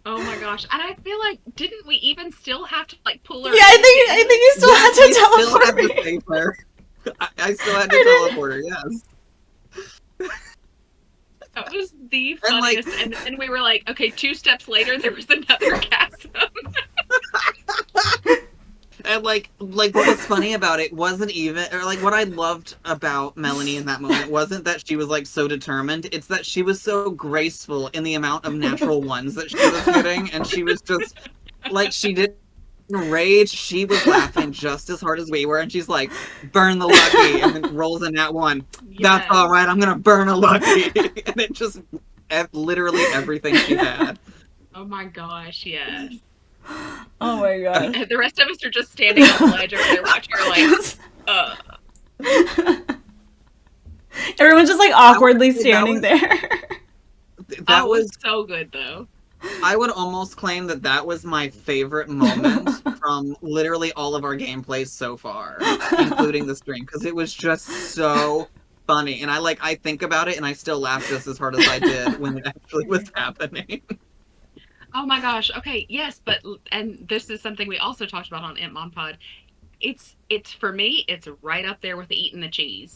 Oh my gosh. And I feel like, didn't we even still have to like pull her? Yeah, I think you still had to We still teleport had to me. save her. I still had to teleport her, yes. That was the And, like- funniest. And then we were like, okay, 2 steps later, there was another chasm. And like what was funny about it wasn't even, or like what I loved about Melanie in that moment wasn't that she was like so determined, it's that she was so graceful in the amount of natural ones that she was getting, and she was just like, she didn't rage, she was laughing just as hard as we were, and she's like, burn the lucky, and then rolls in that one. That's Yes. all right, I'm gonna burn a lucky. And it just literally everything she had. Oh my gosh, yes. Oh my god. And the rest of us are just standing on the ledge over there watching her like, Everyone's just like awkwardly That standing was- there. That was so good though. I would almost claim that was my favorite moment from literally all of our gameplays so far, including the stream, because it was just so funny. And I think about it and I still laugh just as hard as I did when it actually was happening. Oh my gosh. Okay, yes, and this is something we also talked about on Imp Pod. It's for me, it's right up there with eating the cheese.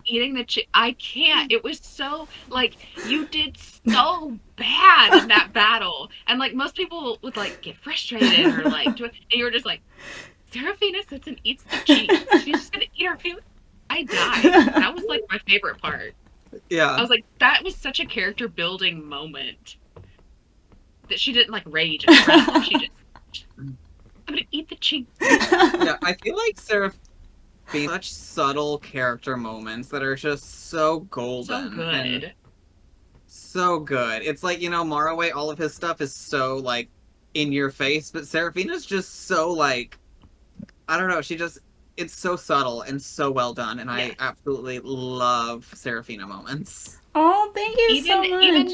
Eating the cheese, I can't. It was so like, you did so bad in that battle, and like most people would like get frustrated or like, and you were just like, Seraphina sits and eats the cheese. She's just gonna eat her food. I died. That was like my favorite part. I Yeah. was like, that was such a character building moment. That she didn't like rage and fret. She just, I'm gonna eat the cheese. Yeah, I feel like Seraphina such subtle character moments that are just so golden. So good. And so good. It's like, Marroway, all of his stuff is so like in your face, but Seraphina's just so like, I don't know, it's so subtle and so well done, and Yes. I absolutely love Seraphina moments. Oh, thank you so much.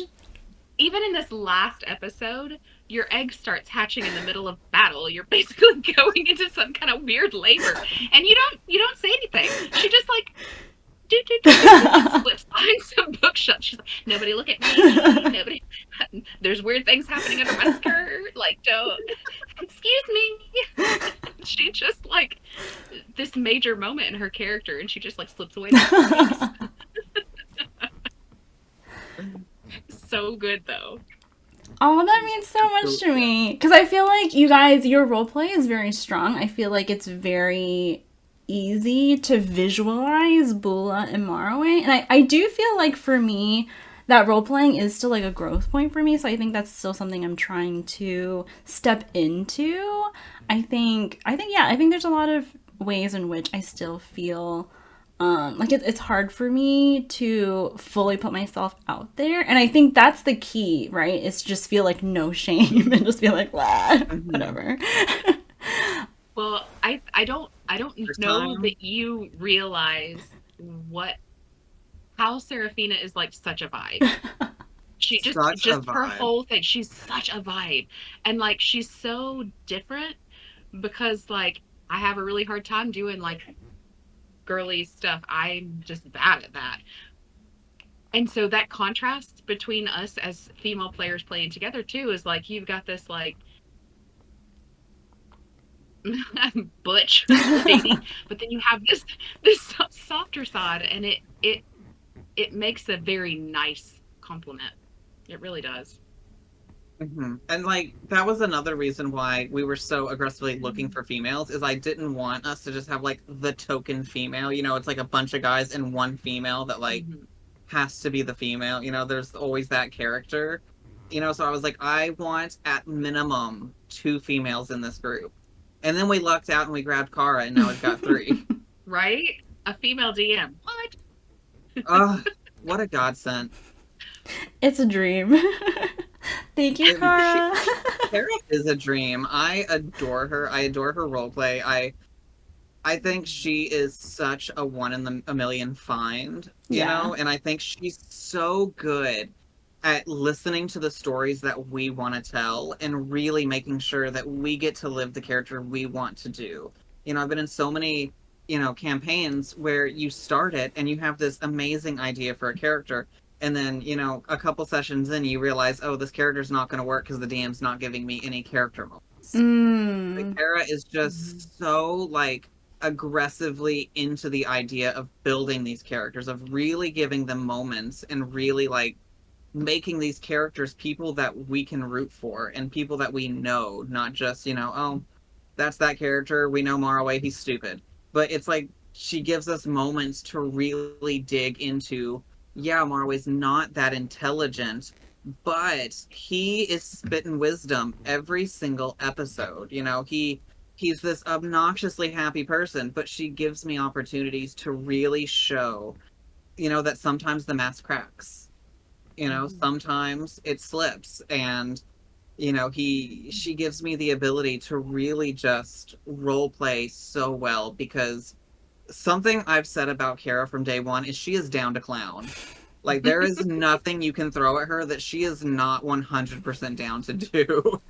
Even in this last episode, your egg starts hatching in the middle of battle. You're basically going into some kind of weird labor, and you don't say anything. She just like slips behind some bookshelf. She's like, nobody look at me. Nobody. There's weird things happening under my skirt. Like, don't. Excuse me. She just like this major moment in her character, and she just like slips away. So good though. Oh, that means so much to me. Because I feel like you guys, your roleplay is very strong. I feel like it's very easy to visualize Bula and Marroway. And I do feel like for me, that role-playing is still like a growth point for me. So I think that's still something I'm trying to step into. I think there's a lot of ways in which I still feel like it's hard for me to fully put myself out there, and I think that's the key, right? It's just feel like no shame and just be like, "Blah, whatever." Well, I don't First know time. that you realize how Seraphina is like such a vibe. She just Such a her vibe. whole thing. She's such a vibe, and like she's so different because like I have a really hard time doing like girly stuff. I'm just bad at that. And so that contrast between us as female players playing together too is like you've got this like butch lady, but then you have this softer side, and it makes a very nice compliment. It really does. And like that was another reason why we were so aggressively looking for females is I didn't want us to just have like the token female. It's like a bunch of guys and one female that like Mm-hmm. has to be the female. There's always that character. So I was like, I want at minimum two females in this group. And then we lucked out and we grabbed Kara and now we've got three. Right? A female DM. What? Ugh, what a godsend. It's a dream. Thank you, Cara. Kara is a dream. I adore her. I adore her roleplay. I think she is such a one in a million find, and I think she's so good at listening to the stories that we want to tell and really making sure that we get to live the character we want to do. I've been in so many, campaigns where you start it and you have this amazing idea for a character. And then, a couple sessions in, you realize, oh, this character's not going to work because the DM's not giving me any character moments. Like, Kara is just so, like, aggressively into the idea of building these characters, of really giving them moments and really, like, making these characters people that we can root for and people that we know, not just, oh, that's that character. We know Marroway, he's stupid. But it's like she gives us moments to really dig into, yeah, Marroway's not that intelligent, but he is spitting wisdom every single episode. He's this obnoxiously happy person, but she gives me opportunities to really show, that sometimes the mask cracks. Sometimes it slips and she gives me the ability to really just role play so well because something I've said about Kara from day one is she is down to clown. Like there is nothing you can throw at her that she is not 100% down to do.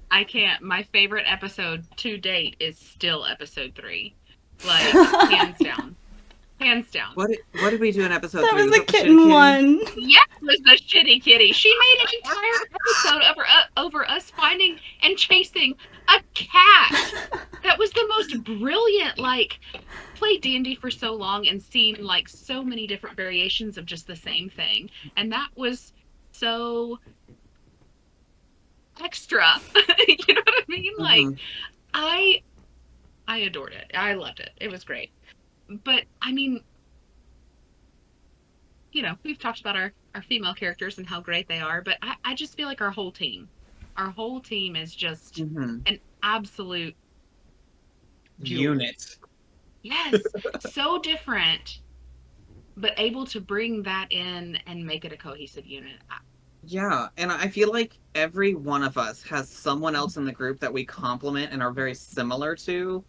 I can't. My favorite episode to date is still episode 3. Like, hands down. Hands down. What did we do in episode 3? That was the kitten one. Yeah, it was the shitty kitty. She made an entire episode over us finding and chasing a cat. That was the most brilliant, like, played D&D for so long and seen, like, so many different variations of just the same thing. And that was so extra. You know what I mean? Like, I adored it. I loved it. It was great. But, I mean, we've talked about our female characters and how great they are, but I just feel like our whole team is just an absolute unit. Yes. So different, but able to bring that in and make it a cohesive unit. Yeah, and I feel like every one of us has someone else in the group that we complement and are very similar to.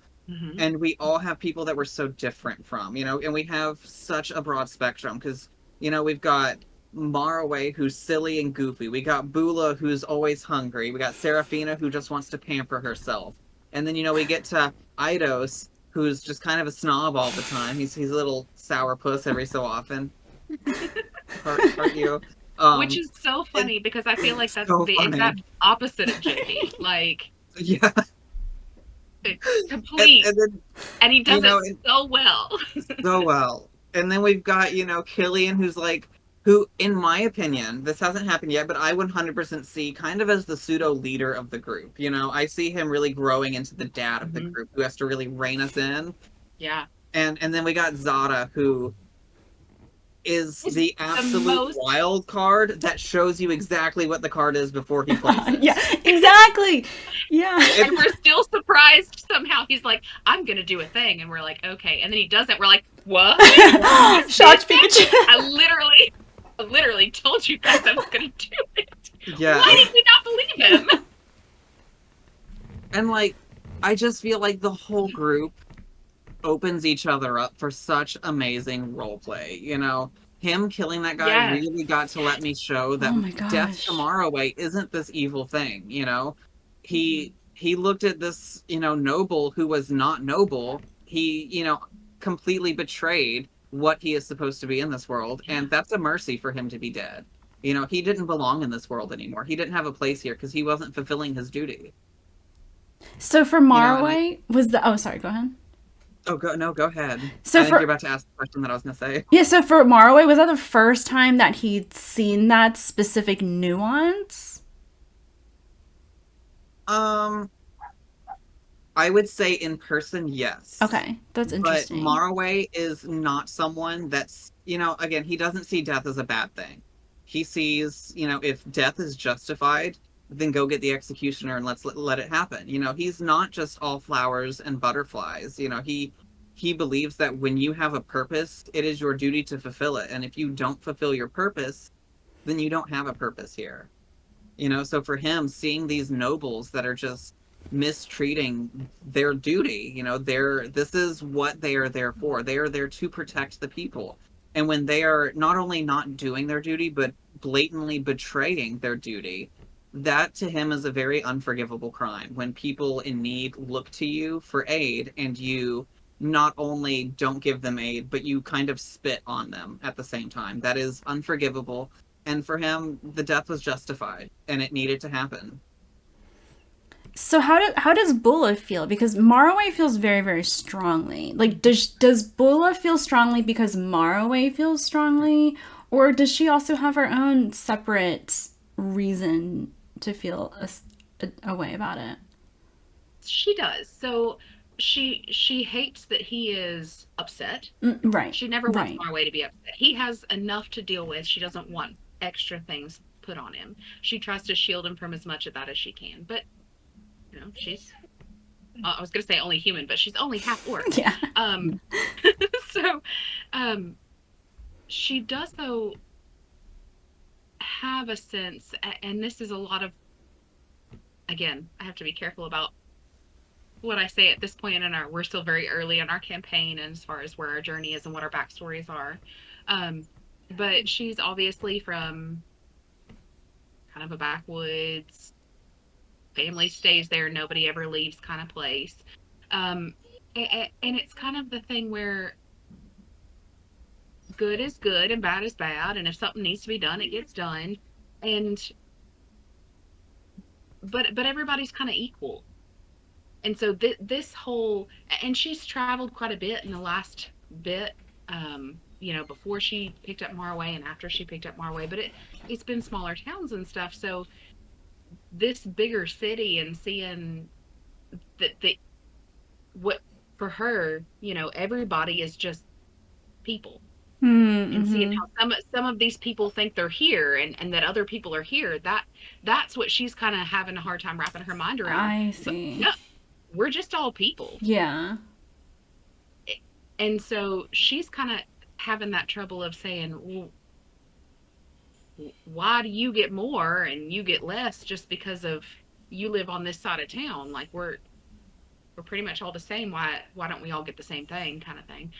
And we all have people that we're so different from, and we have such a broad spectrum because, we've got Marroway, who's silly and goofy. We got Bula, who's always hungry. We got Serafina, who just wants to pamper herself. And then, we get to Eidos, who's just kind of a snob all the time. He's a little sourpuss every so often. Aren't you? Which is so funny because I feel like that's so the exact opposite of JD. Like, yeah. Complete. And he does it so well. So well. And then we've got, Killian, who, in my opinion, this hasn't happened yet, but I 100% see kind of as the pseudo leader of the group. I see him really growing into the dad of the group who has to really rein us in. Yeah. And then we got Zara, who is the absolute wild card that shows you exactly what the card is before he plays it. Yeah, exactly. Yeah. And we're still surprised somehow. He's like, I'm going to do a thing. And we're like, okay. And then he doesn't. We're like, what? Shocked Pikachu. I literally told you guys I was going to do it. Yeah. Why did we not believe him? And, I just feel like the whole group opens each other up for such amazing roleplay. Him killing that guy really got to let me show that death to Marroway isn't this evil thing. He looked at this noble who was not noble. He completely betrayed what he is supposed to be in this world, and that's a mercy for him to be dead. He didn't belong in this world anymore. He didn't have a place here because he wasn't fulfilling his duty. So for Marroway, was the... Oh, sorry, go ahead. Oh, go ahead. So I think you're for about to ask the question that I was going to say. yeah, so for Marroway, was that the first time that he'd seen that specific nuance? Um, I would say in person, yes. Okay, that's But interesting. Marroway is not someone that's, again, he doesn't see death as a bad thing. He sees, if death is justified, then go get the executioner and let's let it happen. He's not just all flowers and butterflies. He believes that when you have a purpose, it is your duty to fulfill it. And if you don't fulfill your purpose, then you don't have a purpose here. So for him, seeing these nobles that are just mistreating their duty, this is what they are there for. They are there to protect the people. And when they are not only not doing their duty, but blatantly betraying their duty, that to him is a very unforgivable crime. When people in need look to you for aid and you not only don't give them aid, but you kind of spit on them at the same time. That is unforgivable. And for him, the death was justified and it needed to happen. So how does Bula feel? Because Marroway feels very, very strongly. Like, does Bula feel strongly because Marroway feels strongly, or does she also have her own separate reason to feel a way about it? She does. So she hates that he is upset. Right, She never wants right. Marway to be upset. He has enough to deal with. She doesn't want extra things put on him. She tries to shield him from as much of that as she can. But she's I was going to say only human, but she's only half orc. Yeah. So she does though have a sense, and this is a lot of, again, I have to be careful about what I say at this point in we're still very early in our campaign and as far as where our journey is and what our backstories are. But she's obviously from kind of a backwoods, family stays there, nobody ever leaves kind of place. And it's kind of the thing where good is good and bad is bad, and if something needs to be done, it gets done. And but everybody's kind of equal. And so this whole, and she's traveled quite a bit in the last bit, before she picked up Marroway and after she picked up Marroway, but it's been smaller towns and stuff. So this bigger city and seeing that what for her, everybody is just people. Mm-hmm. And seeing how some of these people think they're here and that other people are here, that's what she's kind of having a hard time wrapping her mind around. I see. But, we're just all people. Yeah. And so she's kind of having that trouble of saying, well, why do you get more and you get less just because of you live on this side of town? Like we're pretty much all the same. Why don't we all get the same thing, kind of thing?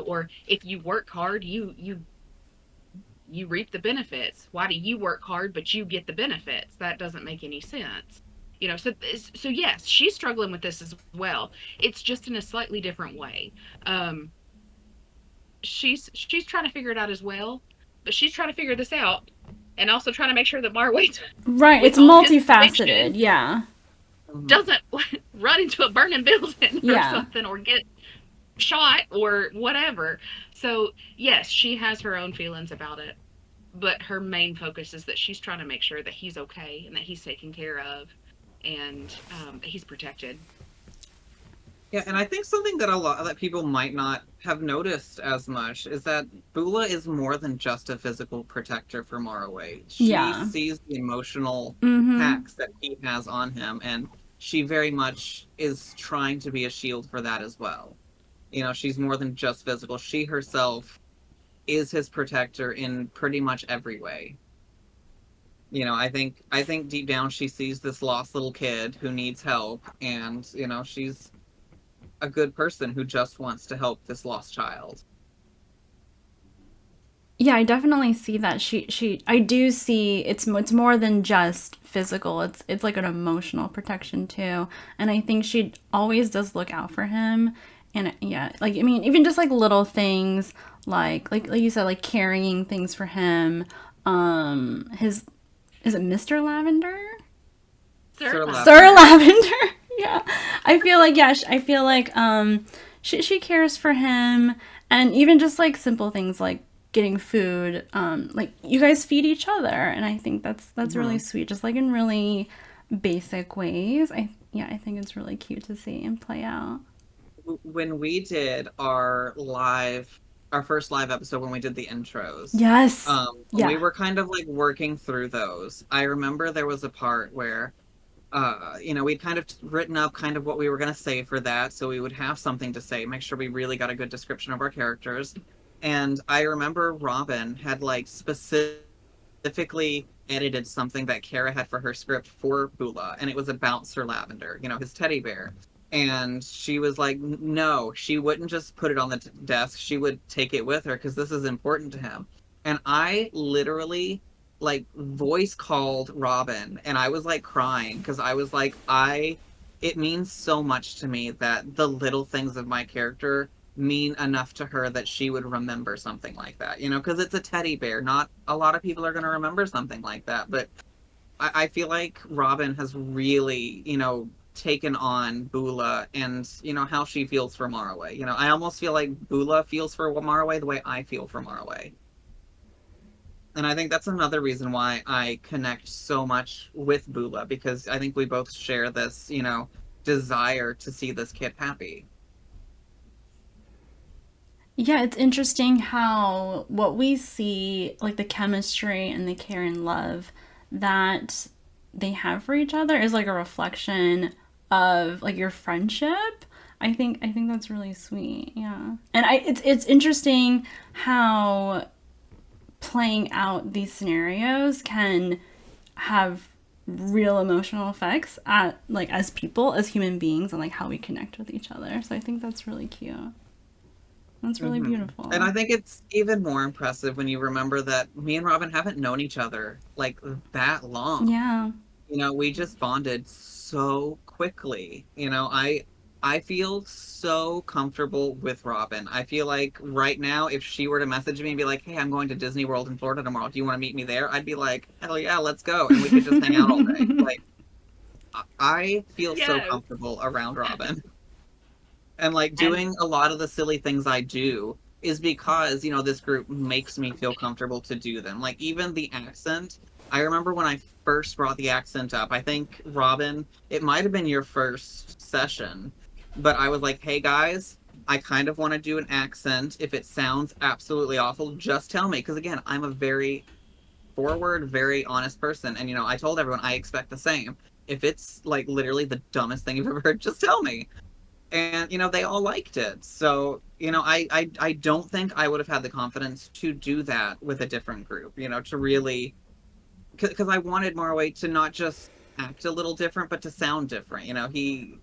Or if you work hard, you reap the benefits. Why do you work hard but you get the benefits? That doesn't make any sense. So yes, she's struggling with this as well. It's just in a slightly different way. She's trying to figure it out as well, but she's trying to figure this out and also trying to make sure that Marway, right, it's multifaceted. Yeah, doesn't run into a burning building or something or get shot or whatever. So yes, she has her own feelings about it, but her main focus is that she's trying to make sure that he's okay and that he's taken care of and he's protected. Yeah, and I think something that people might not have noticed as much is that Bula is more than just a physical protector for Marroway. She sees the emotional hacks that he has on him, and she very much is trying to be a shield for that as well. She's more than just physical. She herself is his protector in pretty much every way. I think deep down she sees this lost little kid who needs help, and she's a good person who just wants to help this lost child. Yeah, I definitely see that. I do see it's more than just physical. It's like an emotional protection too, and I think she always does look out for him. And yeah, like I mean, even just like little things like you said, like carrying things for him. Is it Mr. Lavender? Sir Lavender. Yeah, I feel like she cares for him, and even just like simple things like getting food, like you guys feed each other, and I think that's really Mhm. sweet, just like in really basic ways. I think it's really cute to see and play out. When we did our first live episode when we did the intros, Yes. we Yeah. were kind of like working through those. I remember there was a part where we'd kind of written up kind of what we were going to say for that, so we would have something to say, make sure we really got a good description of our characters. And I remember Robin had like specifically edited something that Kara had for her script for Bula, and it was about Sir Lavender, his teddy bear. And she was like, no, she wouldn't just put it on the desk. She would take it with her because this is important to him. And I literally like voice called Robin and I was like crying because I was like, it means so much to me that the little things of my character mean enough to her that she would remember something like that, because it's a teddy bear. Not a lot of people are going to remember something like that, but I feel like Robin has really, taken on Bula and, how she feels for Marroway. I almost feel like Bula feels for Marroway the way I feel for Marroway. And I think that's another reason why I connect so much with Bula, because I think we both share this, desire to see this kid happy. Yeah, it's interesting how what we see, like the chemistry and the care and love that they have for each other, is like a reflection of like your friendship. I think that's really sweet. Yeah. And it's interesting how playing out these scenarios can have real emotional effects at like as people, as human beings, and like how we connect with each other. So I think that's really cute. That's really And beautiful. I think it's even more impressive when you remember that me and Robin haven't known each other like that long. Yeah. We just bonded so quickly. I feel so comfortable with Robin. I feel like right now, if she were to message me and be like, "Hey, I'm going to Disney World in Florida tomorrow. Do you want to meet me there?" I'd be like, "Hell yeah, let's go," and we could just hang out all day. Like, I feel so Yes. comfortable around Robin. And like And doing a lot of the silly things I do is because, this group makes me feel comfortable to do them. Like even the accent. I remember when I first brought the accent up, I think Robin, it might have been your first session, but I was like, "Hey guys, I kind of want to do an accent. If it sounds absolutely awful, just tell me." Because again, I'm a very forward, very honest person. And, I told everyone I expect the same. If it's like literally the dumbest thing you've ever heard, just tell me. And they all liked it. So I don't think I would have had the confidence to do that with a different group, to really, because I wanted Marway to not just act a little different but to sound different. He,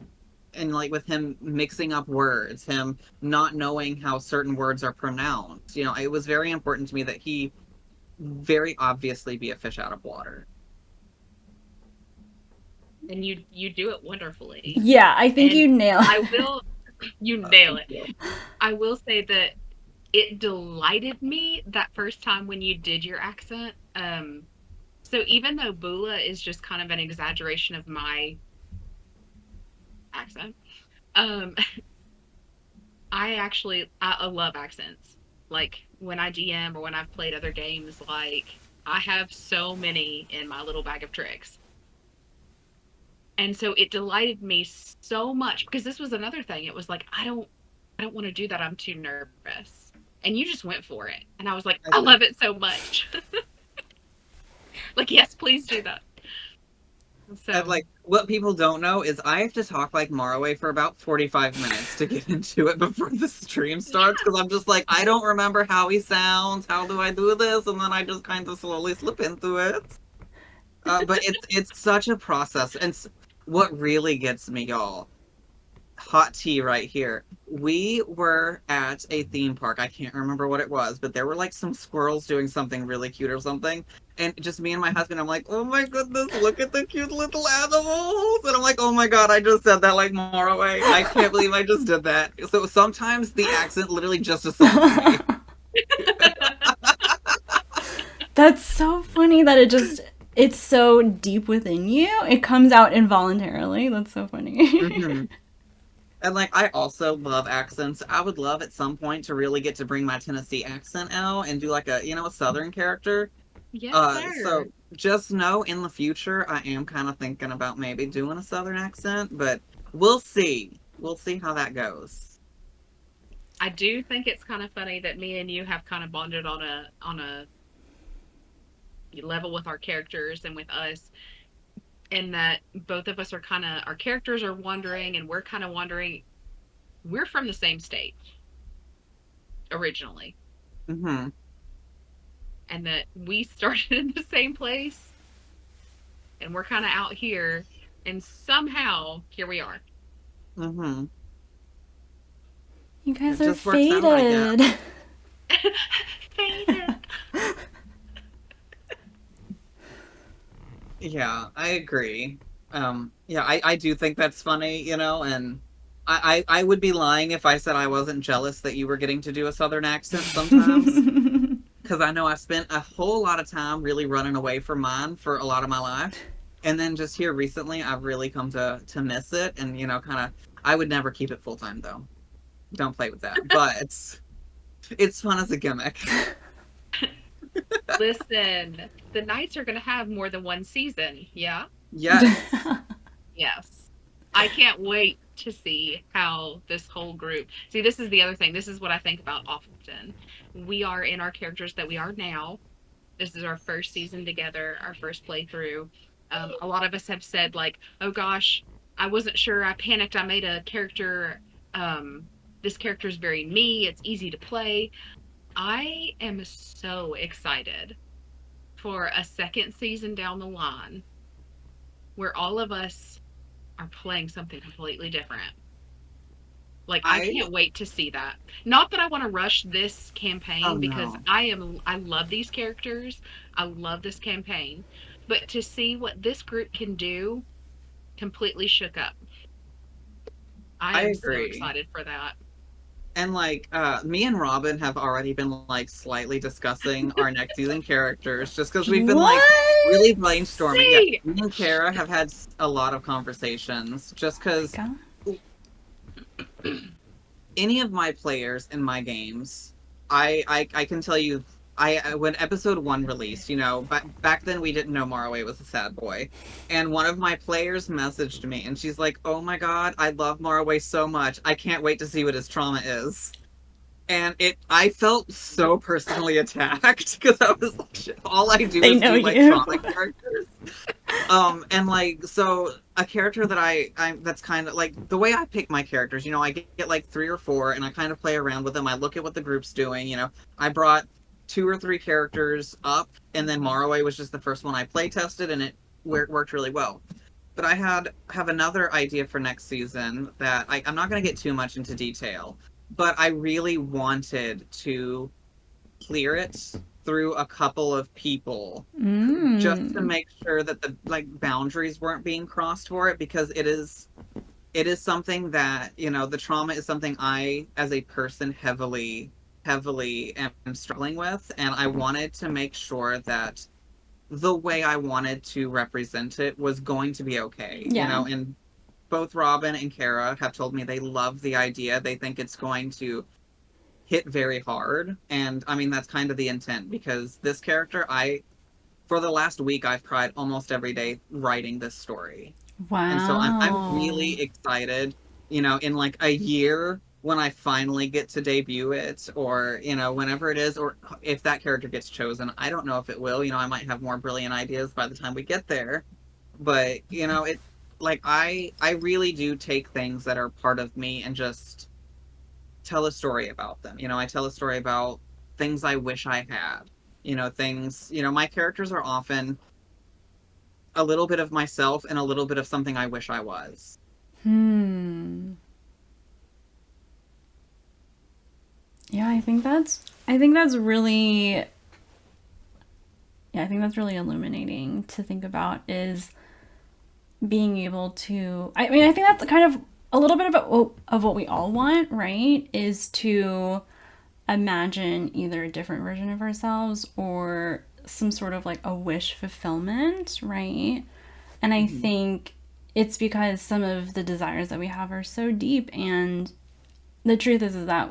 and like with him mixing up words, him not knowing how certain words are pronounced, it was very important to me that he very obviously be a fish out of water. you do it wonderfully. Yeah, I think And you nail I it. will you nail Thank it. you. I will say that it delighted me that first time when you did your accent. So even though Bula is just kind of an exaggeration of my accent, um, I love accents. Like when I DM or when I've played other games, like I have so many in my little bag of tricks. And so it delighted me so much because this was another thing. It was like I don't want to do that. I'm too nervous. And you just went for it. And I was like, I I think love it so much. Like, yes, please do that. And So, like what people don't know is I have to talk like Marroway for about 45 minutes to get into it before the stream starts because I'm just like I don't remember how he sounds. How do I do this? And then I just kind of slowly slip into it. But it's such a process, and what really gets me, y'all, hot tea right here. We were at a theme park. I can't remember what it was, but there were like some squirrels doing something really cute or something. And just me and my husband, I'm like, "Oh my goodness, look at the cute little animals." And I'm like, "Oh my God, I just said that like more away. I can't believe I just did that." So sometimes the accent literally just assaults me. That's so funny that it just it's so deep within you. It comes out involuntarily. That's so funny. Mm-hmm. And like, I also love accents. I would love at some point to really get to bring my Tennessee accent out and do like a, a Southern character. Yes, So sir. just know in the future, I am kind of thinking about maybe doing a Southern accent, but we'll see. We'll see how that goes. I do think it's kind of funny that me and you have kind of bonded on a level with our characters and with us, in that both of us are kind of, our characters are wondering and we're kind of wondering. We're from the same state originally, Mm-hmm. and that we started in the same place, and we're kind of out here, and somehow here we are. Mm-hmm. You guys It are just works out, I guess. fated. Faded. Yeah, I agree. Yeah, I do think that's funny, and I would be lying if I said I wasn't jealous that you were getting to do a Southern accent sometimes. Because I know I spent a whole lot of time really running away from mine for a lot of my life. And then just here recently, I've really come to miss it. And, kind of, I would never keep it full time, though. Don't play with that. But it's fun as a gimmick. Listen, the Knights are going to have more than one season. Yeah? Yes. Yes. I can't wait to see how this whole group. See, this is the other thing. This is what I think about often. We are in our characters that we are now. This is our first season together, our first playthrough. A lot of us have said, like, oh gosh, I wasn't sure. I panicked. I made a character. This character is very me. It's easy to play. I am so excited for a second season down the line where all of us are playing something completely different. Like, I can't wait to see that. Not that I want to rush this campaign, because no. I love these characters. I love this campaign. But to see what this group can do, completely shook up. I I am so agree. excited for that. And like me and Robin have already been like slightly discussing our next season characters just because we've been like really What? brainstorming. Yeah, See, me and Kara have had a lot of conversations just because God. any of my players in my games, I can tell you, when episode 1 released, back then we didn't know Marroway was a sad boy, and one of my players messaged me, and she's like, "Oh my god, I love Marroway so much. I can't wait to see what his trauma is." And I felt so personally attacked because I was like, shit, all I do They is know do like you. trauma characters. And like, so a character that I that's kind of like the way I pick my characters, I get like 3 or 4 and I kind of play around with them. I look at what the group's doing, I brought 2 or 3 characters up, and then Marroway was just the first one I play tested, and it worked really well. But I have another idea for next season that I'm not going to get too much into detail, but I really wanted to clear it through a couple of people just to make sure that the like boundaries weren't being crossed for it, because it is something that, the trauma is something I as a person heavily am struggling with, and I wanted to make sure that the way I wanted to represent it was going to be okay. Yeah. And both Robin and Kara have told me they love the idea. They think it's going to hit very hard. And I mean, that's kind of the intent, because this character, for the last week, I've cried almost every day writing this story. Wow. And so I'm really excited, in like a year when I finally get to debut it, or, whenever it is, or if that character gets chosen. I don't know if it will, I might have more brilliant ideas by the time we get there. But, it like I really do take things that are part of me and just tell a story about them. I tell a story about things I wish I had. Things, my characters are often a little bit of myself and a little bit of something I wish I was. Yeah, I think that's really illuminating to think about, is being able to, I mean, I think that's kind of a little bit of what we all want, right? Is to imagine either a different version of ourselves or some sort of like a wish fulfillment, right? And I think it's because some of the desires that we have are so deep, and the truth is that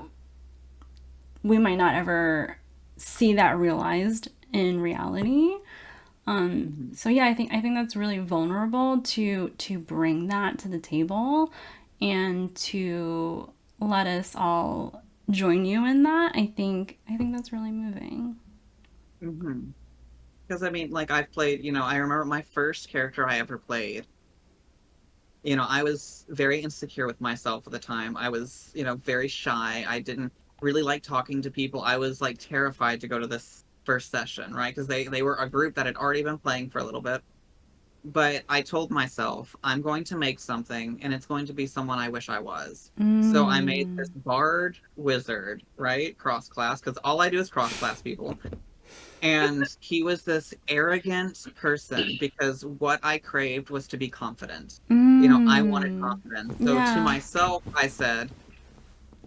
we might not ever see that realized in reality. So yeah, I think that's really vulnerable to bring that to the table and to let us all join you in that. I think that's really moving. Because I mean, like I've played, I remember my first character I ever played. I was very insecure with myself at the time. I was, very shy. I didn't really like talking to people. I was like terrified to go to this first session, right? Because they were a group that had already been playing for a little bit. But I told myself, I'm going to make something and it's going to be someone I wish I was. So I made this bard wizard, right? Cross class, because all I do is cross class people. And he was this arrogant person because what I craved was to be confident. I wanted confidence. So to Yeah. myself, I said,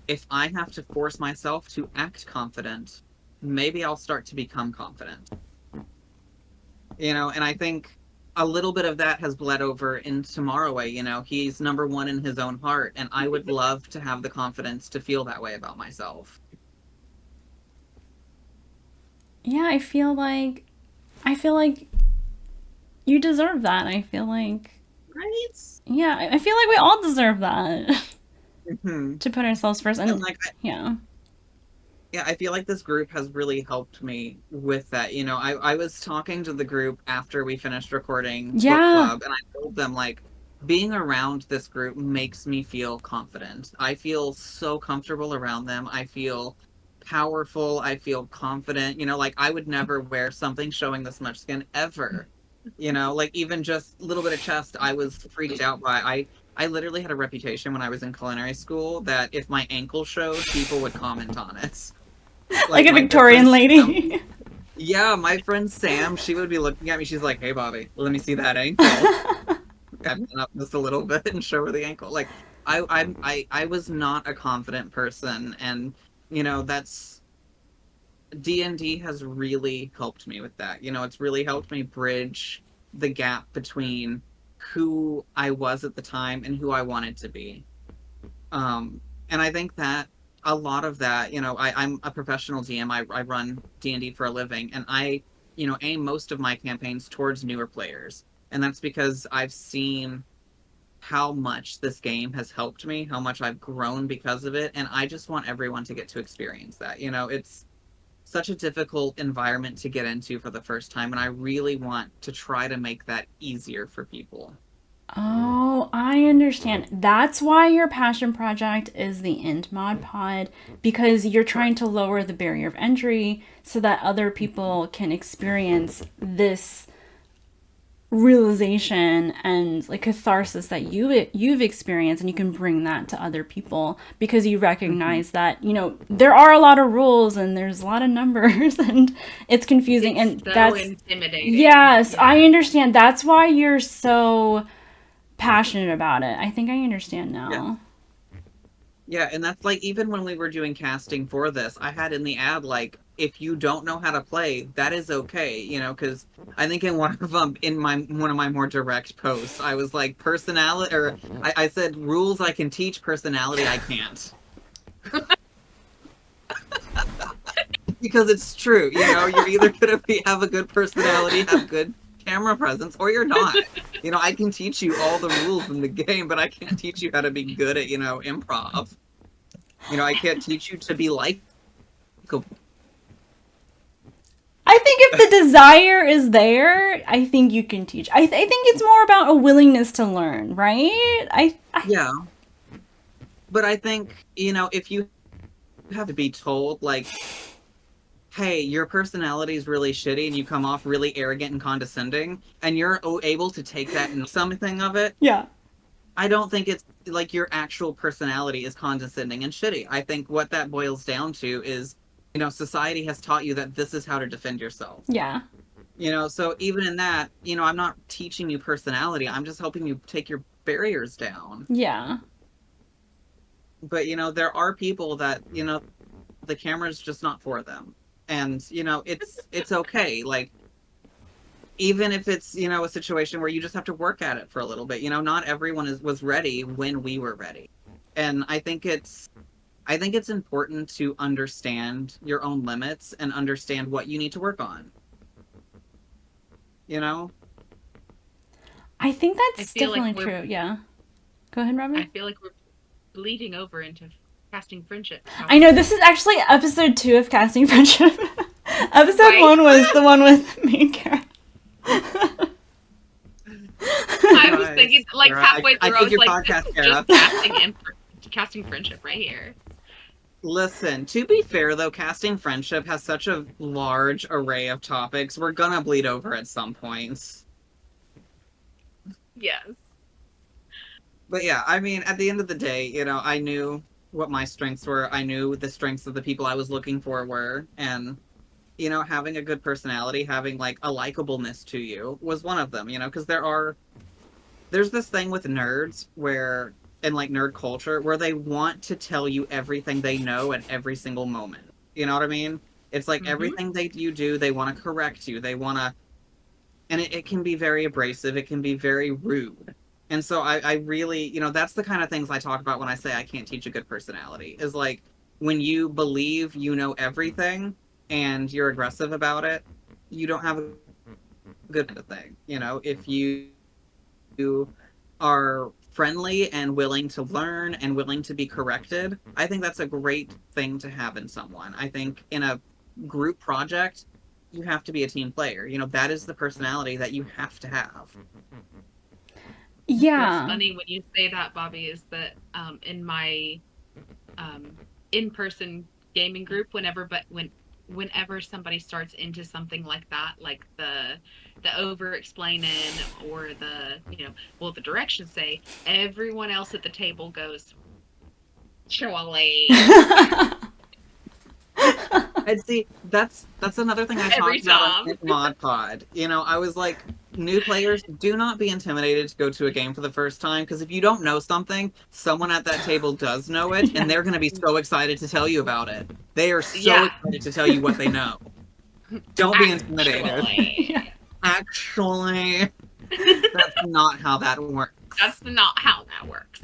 if I have to force myself to act confident, maybe I'll start to become confident. And I think a little bit of that has bled over into Marroway. He's number one in his own heart, and I would love to have the confidence to feel that way about myself. Yeah, I feel like you deserve that. I feel like Right? yeah, I feel like we all deserve that. Hmm. To put ourselves first And and like, yeah. yeah, I feel like this group has really helped me with that. I was talking to the group after we finished recording book Yeah. club, and I told them, like, being around this group makes me feel confident. I feel so comfortable around them. I feel powerful. I feel confident. Like, I would never wear something showing this much skin ever. Like, even just a little bit of chest, I was freaked out by. I literally had a reputation when I was in culinary school that if my ankle showed, people would comment on it. Like Like a my good friend Victorian Sam. lady. Yeah, my friend Sam, she would be looking at me. She's like, "Hey, Bobby, let me see that ankle." I've been up just a little bit and show her the ankle. Like, I was not a confident person, and that's D&D has really helped me with that. It's really helped me bridge the gap between who I was at the time and who I wanted to be. And I think that a lot of that, I'm a professional DM. I run D&D for a living, and I, aim most of my campaigns towards newer players. And that's because I've seen how much this game has helped me, how much I've grown because of it, and I just want everyone to get to experience that. It's such a difficult environment to get into for the first time, and I really want to try to make that easier for people. Oh, I understand. That's why your passion project is the End Mod Pod, because you're trying to lower the barrier of entry so that other people can experience this realization and like catharsis that you've experienced, and you can bring that to other people because you Mhm. recognize that there are a lot of rules and there's a lot of numbers and it's confusing, It's and so that's intimidating. yes, I Yeah. understand. That's why you're so passionate about it. I think I understand Yeah. now. Yeah, and that's like even when we were doing casting for this, I had in the ad like if you don't know how to play, that is okay, because I think in one of them in my one of my more direct posts, I was like personality or I said rules I can teach, personality I can't. Because it's true, you're either gonna have a good personality, have good camera presence, or you're not. I can teach you all the rules in the game, but I can't teach you how to be good at, improv. I can't teach you to be likable. I think if the desire is there, I think you can teach. I think it's more about a willingness to learn, right? Yeah, but I think, if you have to be told, like, hey, your personality is really shitty and you come off really arrogant and condescending, and you're able to take that and something of it, Yeah. I don't think it's like your actual personality is condescending and shitty. I think what that boils down to is, society has taught you that this is how to defend yourself. Yeah. So even in that, I'm not teaching you personality. I'm just helping you take your barriers down. Yeah. But, there are people that, the camera's just not for them. And, it's okay. Like, even if it's, a situation where you just have to work at it for a little bit, not everyone was ready when we were ready. And I think it's important to understand your own limits and understand what you need to work on. You know? I think I that's feel like definitely true. Yeah. Go ahead, Robin. I feel like we're bleeding over into casting friendship. I know this is actually episode 2 of Casting Friendship. Episode Right? 1 was the one with me and Kara. I was thinking, like, Sarah, halfway I through, I think was your like, podcast, this is just casting friendship right here. Listen, to be fair though, casting friendship has such a large array of topics. We're gonna bleed over at some points. Yes. But yeah, I mean, at the end of the day, I knew what my strengths were. I knew the strengths of the people I was looking for were. And, having a good personality, having like a likableness to you was one of them, because there's this thing with nerds where, in like nerd culture, where they want to tell you everything they know at every single moment. You know what I mean? It's like everything you do, they want to correct you. They want to, and it can be very abrasive. It can be very rude. And so I really, that's the kind of things I talk about when I say I can't teach a good personality, is like when you believe you know everything and you're aggressive about it, you don't have a good thing. If you are friendly and willing to learn and willing to be corrected, I think that's a great thing to have in someone. I think in a group project, you have to be a team player. That is the personality that you have to have. Yeah. What's funny when you say that, Bobby, is that in my in-person gaming group, whenever somebody starts into something like that, like the over-explaining or the directions say, everyone else at the table goes, surely. And see, that's another thing I Every talked about time. on Mod Pod. I was like, new players, do not be intimidated to go to a game for the first time, because if you don't know something, someone at that table does know it, and they're going to be so excited to tell you about it. They are so excited to tell you what they know. Don't be intimidated. Actually, that's not how that works. That's not how that works.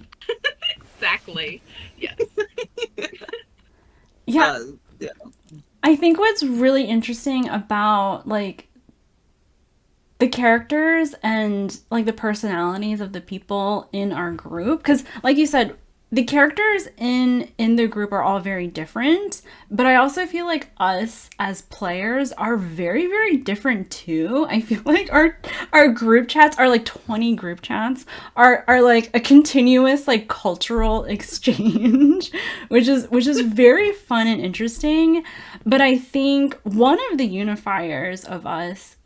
Exactly. Yes. Yeah. Yeah. I think what's really interesting about like the characters and like the personalities of the people in our group, because like you said, the characters in the group are all very different, but I also feel like us as players are very, very different too. I feel like our group chats are like 20 group chats are like a continuous like cultural exchange, which is very fun and interesting. But I think one of the unifiers of us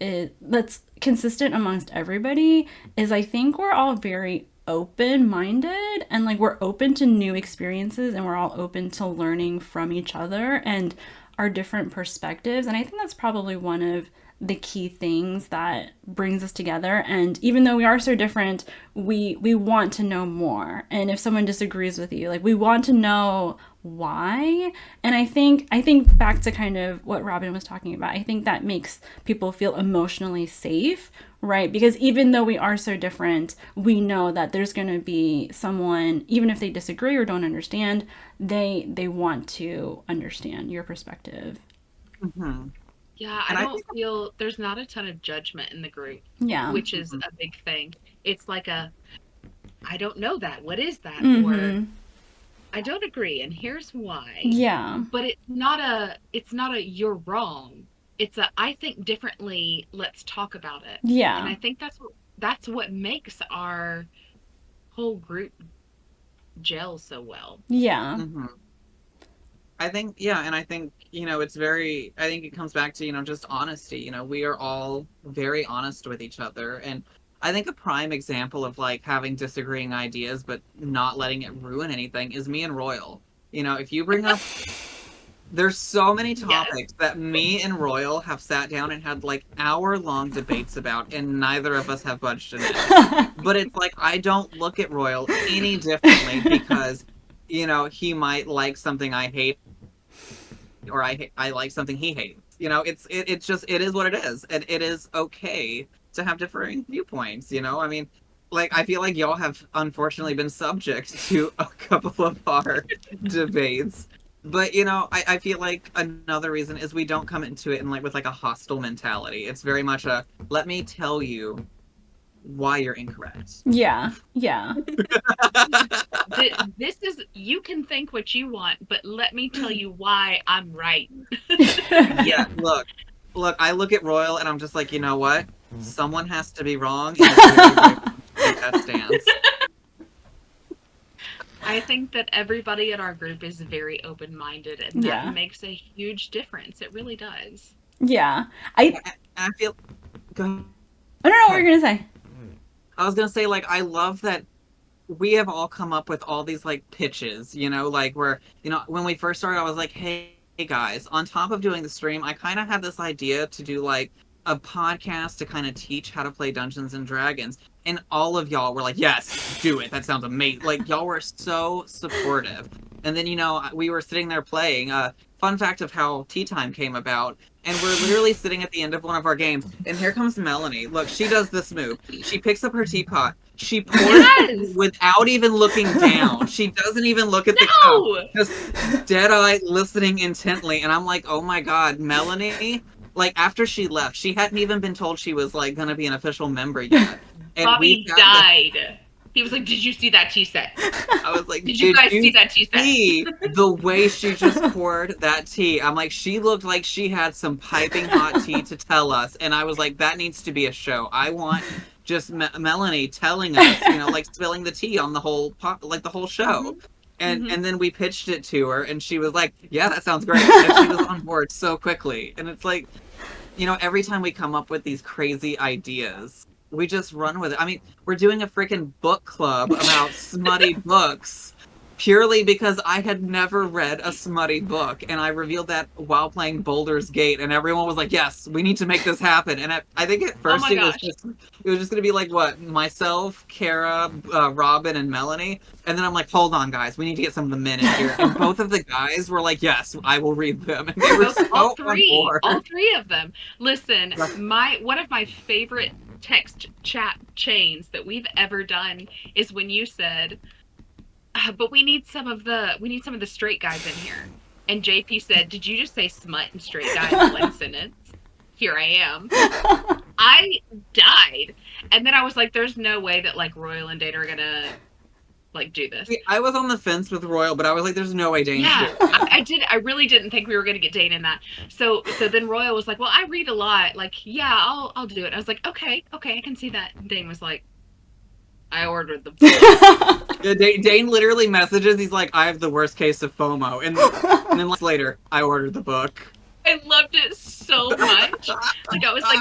that's consistent amongst everybody is I think we're all very open-minded and like we're open to new experiences and we're all open to learning from each other and our different perspectives. And I think that's probably one of the key things that brings us together. And even though we are so different, we want to know more. And if someone disagrees with you, like we want to know why. And I think back to kind of what Robin was talking about, I think that makes people feel emotionally safe, right? Because even though we are so different, we know that there's going to be someone, even if they disagree or don't understand, they want to understand your perspective. Mm-hmm. Yeah, I don't feel there's not a ton of judgment in the group. Yeah. Which is a big thing. It's like I don't know that. What is that? Mm-hmm. Or I don't agree, and here's why. Yeah. But it's not a you're wrong. It's a I think differently, let's talk about it. Yeah. And I think that's what makes our whole group gel so well. Yeah. Mm-hmm. I think, and I think, I think it comes back to, just honesty. We are all very honest with each other. And I think a prime example of like having disagreeing ideas, but not letting it ruin anything is me and Royal. If you bring up, there's so many topics that me and Royal have sat down and had like hour-long debates about, and neither of us have budged in it. But it's like, I don't look at Royal any differently because, he might like something I hate, or I like something he hates. You know, it's just it is what it is, and it is okay to have differing viewpoints. You know, I mean, like I feel like y'all have unfortunately been subject to a couple of our debates. But you know, I feel like another reason is we don't come into it in like with like a hostile mentality. It's very much a let me tell you why you're incorrect. Yeah. Yeah. This is, you can think what you want, but let me tell you why I'm right. Yeah, look, I look at Royal and I'm just like, you know what? Someone has to be wrong, and it's very brave to take that stance. I think that everybody in our group is very open-minded, and that Yeah. makes a huge difference. It really does. Yeah. I I feel. Go I don't know what ahead. you're gonna say. I was gonna say, like, I love that we have all come up with all these like pitches, you know, like where, you know, when we first started, I was like, hey guys, on top of doing the stream, I kind of had this idea to do like a podcast to kind of teach how to play Dungeons and Dragons. And all of y'all were like, yes, do it. That sounds amazing. Like, y'all were so supportive. And then, you know, we were sitting there playing. Fun fact of how Tea Time came about. And we're literally sitting at the end of one of our games. And here comes Melanie. Look, she does this move. She picks up her teapot. She pours Yes! without even looking down. She doesn't even look at the No! cup. Just dead-eyed listening intently. And I'm like, oh my god, Melanie. Like, after she left, she hadn't even been told she was, like, gonna be an official member yet. And Bobby we found died. He was like, "Did you see that tea set? I was like, Did you guys see that tea set?" see the way she just poured that tea? I'm like, she looked like she had some piping hot tea to tell us. And I was like, that needs to be a show. I want just Melanie telling us, you know, like spilling the tea on the whole like the whole show. Mhm. And Mhm. and then we pitched it to her, and she was like, yeah, that sounds great. And she was on board so quickly. And it's like, you know, every time we come up with these crazy ideas, we just run with it. I mean, we're doing a freaking book club about smutty books purely because I had never read a smutty book, and I revealed that while playing Boulder's Gate, and everyone was like, "Yes, we need to make this happen." And I think at Oh first my gosh. it was just gonna be like what myself, Kara, Robin, and Melanie, and then I'm like, "Hold on, guys, we need to get some of the men in here." And both of the guys were like, "Yes, I will read them," and they were so all on board. three of them. Listen, one of my favorite text chat chains that we've ever done is when you said, but we need some of the straight guys in here. And JP said, "Did you just say smut and straight guys in one sentence?" Here I am. I died. And then I was like, there's no way that like Royal and Dana are gonna like do this. I was on the fence with Royal, but I was like, "There's no way Dane's Yeah, doing it." I really didn't think we were gonna get Dane in that. So then Royal was like, "Well, I read a lot. Like, yeah, I'll do it." I was like, "Okay, I can see that." And Dane was like, "I ordered the book." Yeah, Dane literally messages. He's like, "I have the worst case of FOMO," and then later, I ordered the book. I loved it so much. Like I was like,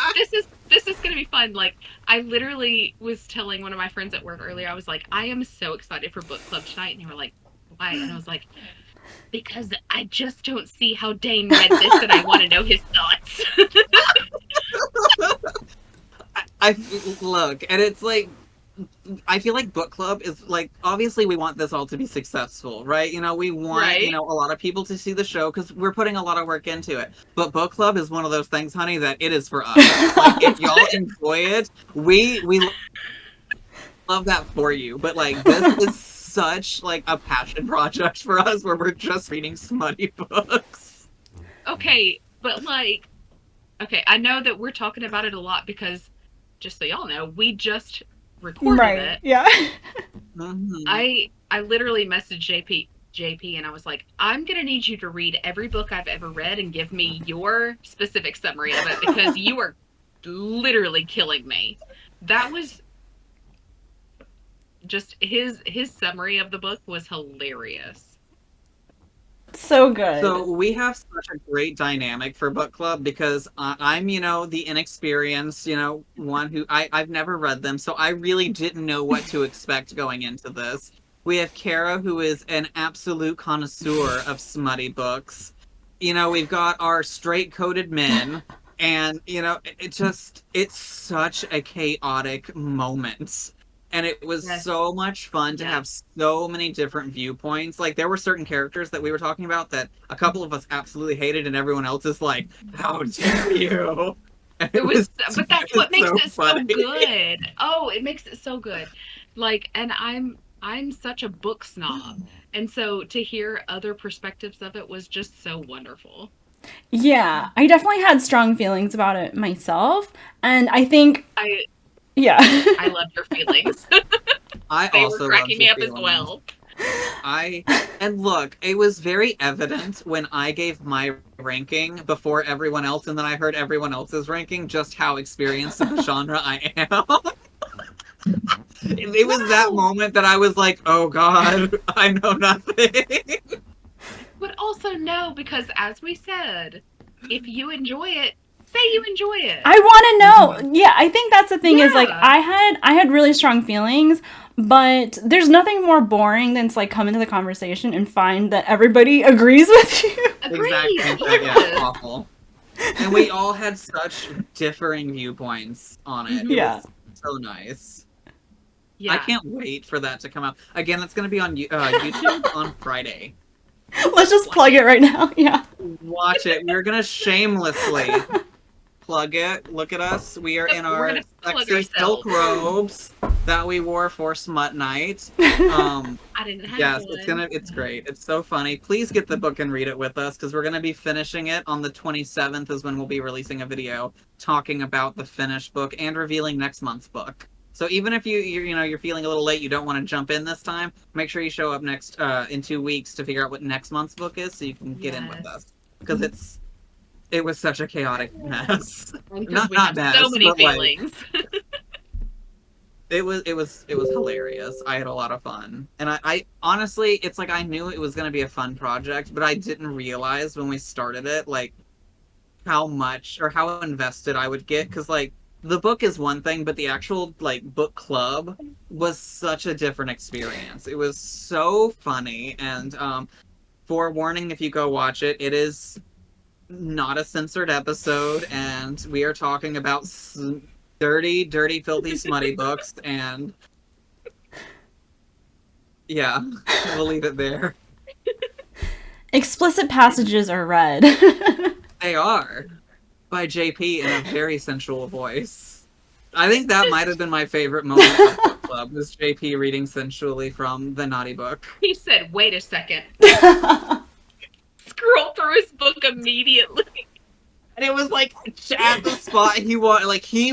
this is gonna be fun. Like I literally was telling one of my friends at work earlier, I was like, I am so excited for book club tonight, and they were like, why? And I was like, because I just don't see how Dane read this, and I want to know his thoughts. I look, and it's like, I feel like book club is like, obviously we want this all to be successful, right? You know, we want, Right. you know, a lot of people to see the show because we're putting a lot of work into it. But book club is one of those things, honey, that it is for us. Like, if y'all enjoy it, we love that for you. But like, this is such like a passion project for us where we're just reading smutty books. Okay, but like, okay, I know that we're talking about it a lot because, just so y'all know, we just recorded it. Yeah. Mm-hmm. I literally messaged JP and I was like, I'm gonna need you to read every book I've ever read and give me your specific summary of it because you are literally killing me. That was just his summary of the book was hilarious. So good. So we have such a great dynamic for book club because I'm, you know, the inexperienced, you know, one who I've never read them, so I really didn't know what to expect going into this. We have Kara, who is an absolute connoisseur of smutty books. You know, we've got our straight-coated men, and you know, it's such a chaotic moment. And it was Yes. so much fun to Yes. have so many different viewpoints. Like, there were certain characters that we were talking about that a couple of us absolutely hated, and everyone else is like, how dare you? And It was, but that's what makes so it so funny. good. Oh, it makes it so good. Like, and I'm such a book snob, and so to hear other perspectives of it was just so wonderful. Yeah, I definitely had strong feelings about it myself, and I think, I yeah. I love your feelings. I They were also loved cracking me your up as feelings. well. And look, it was very evident when I gave my ranking before everyone else, and then I heard everyone else's ranking, just how experienced in the genre I am. It was that moment that I was like, oh god, I know nothing. But also no, because as we said, if you enjoy it, say you enjoy it. I want to know. Yeah, I think that's the thing is like Yeah. I had really strong feelings, but there's nothing more boring than to like come into the conversation and find that everybody agrees with you. Agreed. Exactly. Yeah, Yes. awful. And we all had such differing viewpoints on it. It Yeah. was so nice. Yeah. I can't wait for that to come out. Again, it's going to be on YouTube on Friday. Let's just plug it right now. Yeah. Watch it. We're going to shamelessly plug it. Look at us. We are Yep, in we're our gonna plug sexy silk ourselves. robes that we wore for Smut Night. I didn't have Yes, one. it's great. It's so funny. Please get the book and read it with us, because we're gonna be finishing it on the 27th is when we'll be releasing a video talking about the finished book and revealing next month's book. So even if you're feeling a little late, you don't want to jump in this time, make sure you show up next in 2 weeks to figure out what next month's book is, so you can get in with Yes. us, because it was such a chaotic mess. Because Not we have mess, so many but, like, feelings. it was hilarious. I had a lot of fun. And I honestly, it's like I knew it was going to be a fun project, but I didn't realize when we started it, like, how much or how invested I would get. Because, like, the book is one thing, but the actual, like, book club was such a different experience. It was so funny. And forewarning, if you go watch it, it is not a censored episode. And we are talking about dirty, filthy, smutty books, and yeah, we'll leave it there. Explicit passages are read. They are by JP in a very sensual voice. I think that might have been my favorite moment of book club, was JP reading sensually from the naughty book. He said, "Wait a second." Scroll through his book immediately. And it was like at the spot he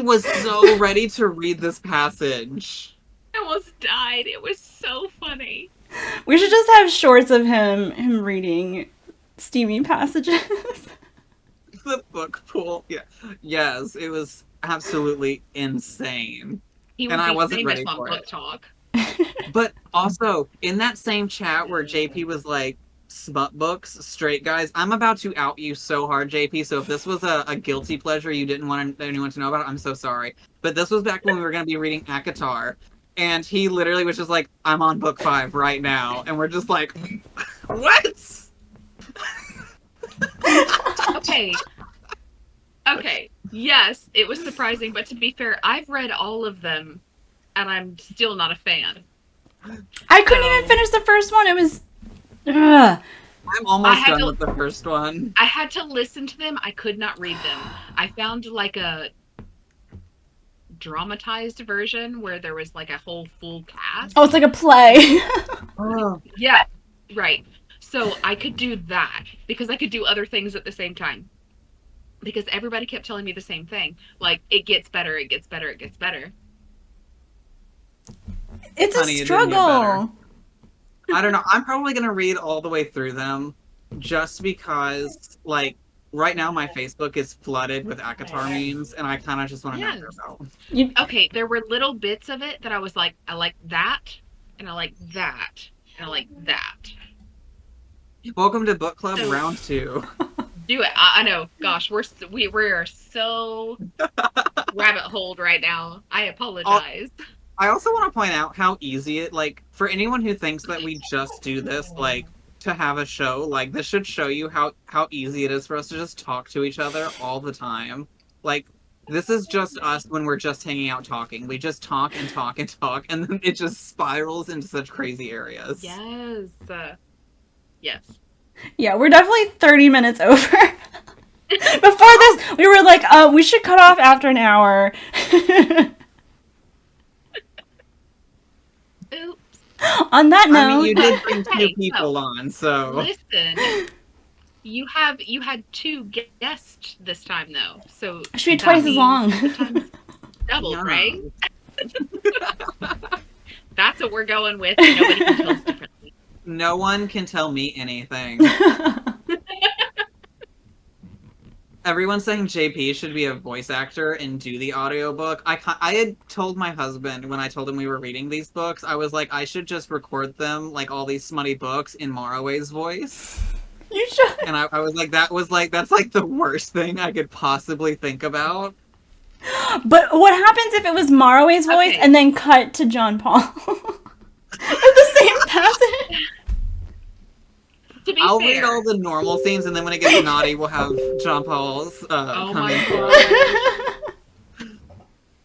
was so ready to read this passage. I almost died. It was so funny. We should just have shorts of him reading steamy passages. The book pool. Yeah. Yes, it was absolutely insane. He would And I be wasn't famous ready on for Book it. Talk. But also, in that same chat where JP was like, smut books, straight guys, I'm about to out you so hard, JP, so if this was a guilty pleasure you didn't want anyone to know about, I'm so sorry. But this was back when we were going to be reading ACOTAR, and he literally was just like, I'm on book 5 right now, and we're just like, what? Okay. Yes, it was surprising, but to be fair, I've read all of them, and I'm still not a fan. I couldn't even finish the first one. It was. Ugh. I'm almost done with the first one. I had to listen to them. I could not read them. I found like a dramatized version where there was like a whole full cast. Oh, it's like a play. Yeah, right. So I could do that because I could do other things at the same time. Because everybody kept telling me the same thing. Like, it gets better, it gets better, it gets better. It's Honey, a struggle. I don't know. I'm probably going to read all the way through them just because, like, right now my Facebook is flooded with ACOTAR memes, and I kind of just want to know what they're about. Okay, there were little bits of it that I was like, I like that, and I like that, and I like that. Welcome to Book Club Round 2. Do it. I know. Gosh, we are so rabbit holed right now. I apologize. I also want to point out how easy it, like, for anyone who thinks that we just do this, like, to have a show, like, this should show you how easy it is for us to just talk to each other all the time. Like, This is just us when we're just hanging out talking. We just talk and talk and talk, and then it just spirals into such crazy areas. Yes. Yes. Yeah, we're definitely 30 minutes over. Before this, we were like, we should cut off after an hour. Oops. On that note, I mean, you did bring two Hey, people on, so listen. You had 2 guests this time though, so should be that twice as means long. the time's doubled, yeah. right? That's what we're going with. Nobody can tell us differently. No one can tell me anything. Everyone's saying JP should be a voice actor and do the audiobook. I had told my husband when I told him we were reading these books, I was like, I should just record them, like all these smutty books, in Marroway's voice. You should. And I was like, that's like the worst thing I could possibly think about. But what happens if it was Marroway's voice and then cut to John Paul? At the same passage? I'll read all the normal scenes, and then when it gets naughty, we'll have John Paul's come in.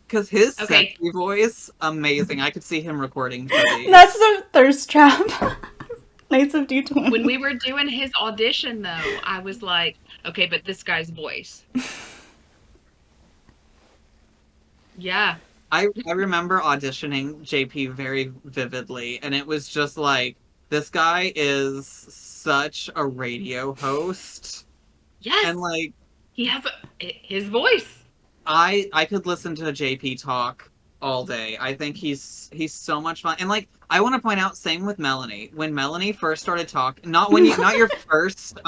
Because his sexy voice, amazing. I could see him recording for these. That's the thirst trap. Knights of D20. When we were doing his audition, though, I was like, okay, but this guy's voice. Yeah. I remember auditioning JP very vividly, and it was just like, this guy is such a radio host. Yes. And like, he has his voice. I could listen to JP talk all day. I think he's so much fun. And like, I want to point out, same with Melanie. When Melanie first started talking, not your first,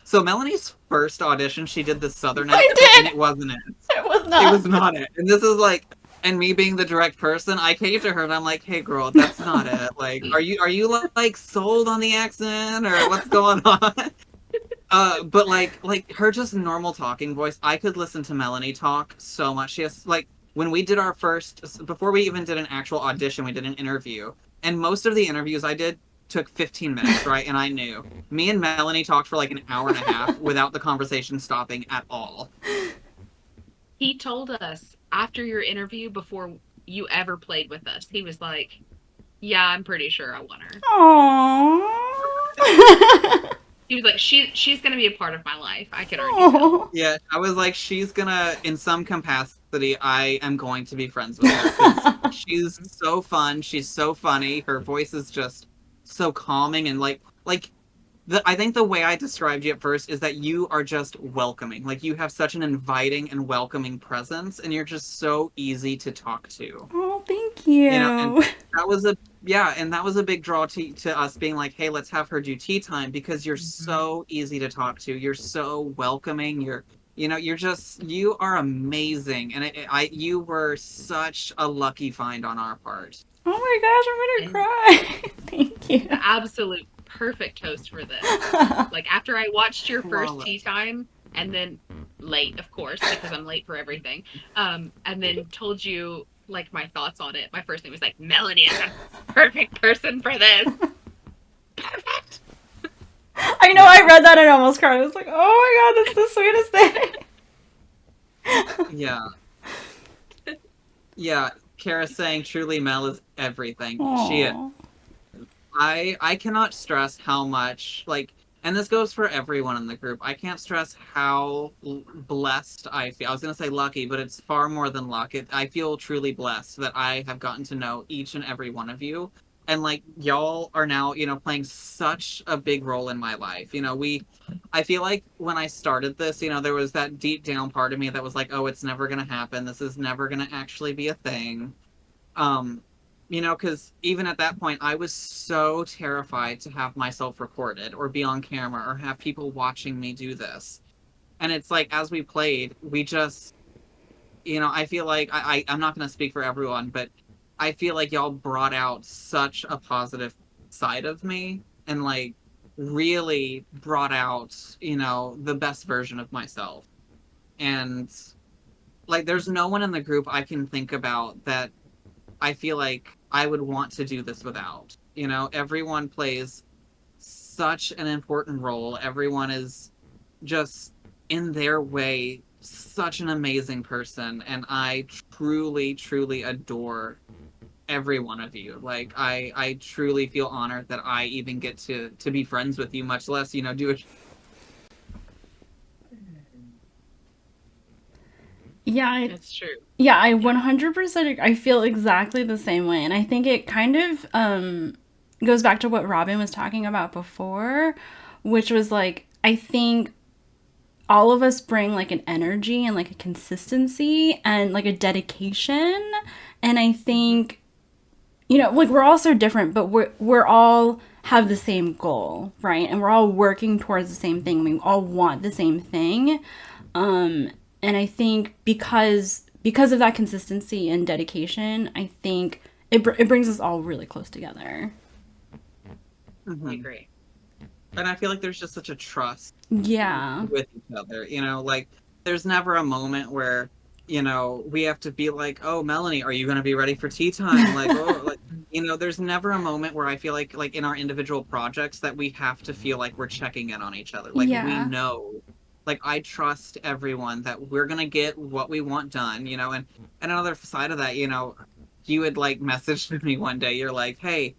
so Melanie's first audition, she did the Southern accent, and it wasn't it. It was not. It was not it. And this is like, and me being the direct person, I came to her and I'm like, hey girl, that's not it. Like, are you like sold on the accent, or what's going on? But like her just normal talking voice, I could listen to Melanie talk so much. She has, like, when we did our first, before we even did an actual audition, we did an interview. And most of the interviews I did took 15 minutes, right? And I knew. Me and Melanie talked for like an hour and a half without the conversation stopping at all. He told us after your interview, before you ever played with us, he was like, yeah, I'm pretty sure I want her. Aww. He was like, she's going to be a part of my life. I can already tell. Yeah, I was like, she's gonna, in some capacity, I am going to be friends with her. She's so fun. She's so funny. Her voice is just so calming, and like I think the way I described you at first is that you are just welcoming. Like, you have such an inviting and welcoming presence, and you're just so easy to talk to. Oh, thank you. You know, and that was a big draw to us being like, hey, let's have her do tea time, because you're so easy to talk to. You're so welcoming. You are amazing, and you were such a lucky find on our part. Oh my gosh, I'm gonna cry. Thank you. The absolute perfect host for this. Like, after I watched your first tea time, and then late, of course, because I'm late for everything, and then told you like my thoughts on it, my first thing was like, Melanie is a perfect person for this. Perfect. I know, I read that and I almost cried. I was like, oh my god, that's the sweetest thing. Yeah. Yeah, Kara's saying truly Mel is everything. Aww. She is. I cannot stress how much, like, and this goes for everyone in the group, I can't stress how blessed I feel. I was going to say lucky, but it's far more than luck. I feel truly blessed that I have gotten to know each and every one of you. And, like, y'all are now, playing such a big role in my life. I feel like when I started this, there was that deep down part of me that was like, oh, it's never going to happen. This is never going to actually be a thing. Because even at that point, I was so terrified to have myself recorded or be on camera or have people watching me do this. And it's like, as we played, we just, I feel like, I'm not going to speak for everyone, but I feel like y'all brought out such a positive side of me and, like, really brought out, the best version of myself. And, like, there's no one in the group I can think about that I feel like I would want to do this without. Everyone plays such an important role. Everyone is just, in their way, such an amazing person, and I truly, truly adore every one of you. Like, I truly feel honored that I even get to be friends with you, much less, do it. Yeah, It's true. yeah, I 100% I feel exactly the same way. And I think it kind of goes back to what Robin was talking about before, which was like, I think all of us bring like an energy and like a consistency and like a dedication. And I think, like we're all so different, but we're all have the same goal, right? And we're all working towards the same thing. We all want the same thing. And I think because of that consistency and dedication, I think it brings us all really close together. I agree. And I feel like there's just such a trust Yeah. with each other. Like, there's never a moment where, we have to be like, oh, Melanie, are you going to be ready for tea time? Like, oh, like, there's never a moment where I feel like in our individual projects that we have to feel like we're checking in on each other. Like, we Yeah. know, like, I trust everyone that we're going to get what we want done, and another side of that, you had like messaged me one day. You're like, hey,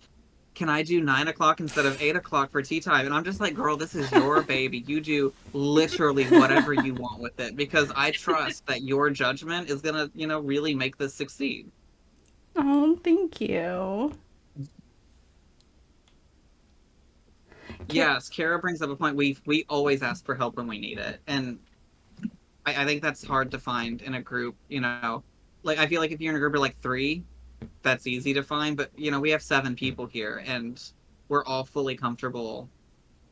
can I do 9 o'clock instead of 8 o'clock for tea time? And I'm just like, girl, this is your baby. You do literally whatever you want with it, because I trust that your judgment is gonna, really make this succeed. Oh, thank you. Yes, Kara brings up a point. We always ask for help when we need it, and I think that's hard to find in a group. Like, I feel like if you're in a group of like three, that's easy to find. But we have 7 people here, and we're all fully comfortable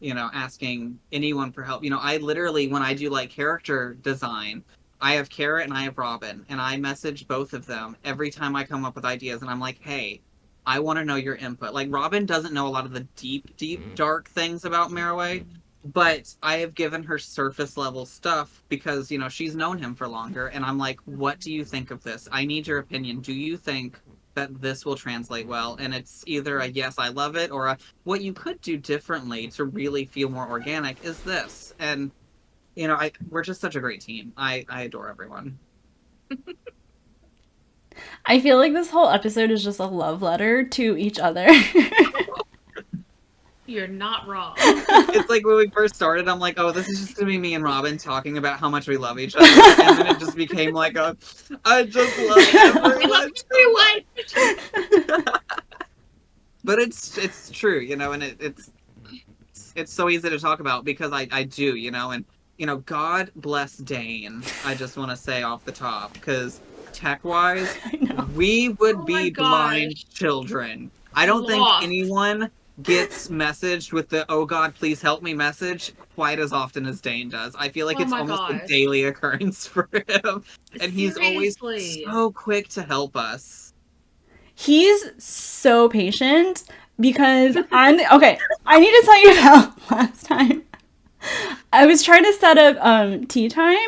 asking anyone for help. I literally, when I do like character design, I have Kara and I have Robin, and I message both of them every time I come up with ideas, and I'm like, hey, I want to know your input. Like, Robin doesn't know a lot of the deep, deep, dark things about Marroway, but I have given her surface level stuff because, she's known him for longer, and I'm like, what do you think of this? I need your opinion. Do you think that this will translate well? And it's either a yes, I love it, or a what you could do differently to really feel more organic is this. And we're just such a great team. I adore everyone. I feel like this whole episode is just a love letter to each other. You're not wrong. It's like when we first started, I'm like, oh, this is just gonna be me and Robin talking about how much we love each other, and then it just became like I just love everyone. But it's true, and it's so easy to talk about because I do, and God bless Dane. I just want to say off the top, because tech-wise, we would be blind children. I don't think anyone gets messaged with the "oh God, please help me" message quite as often as Dane does. I feel like it's almost a daily occurrence for him, and he's always so quick to help us. He's so patient because okay, I need to tell you about last time. I was trying to set up tea time,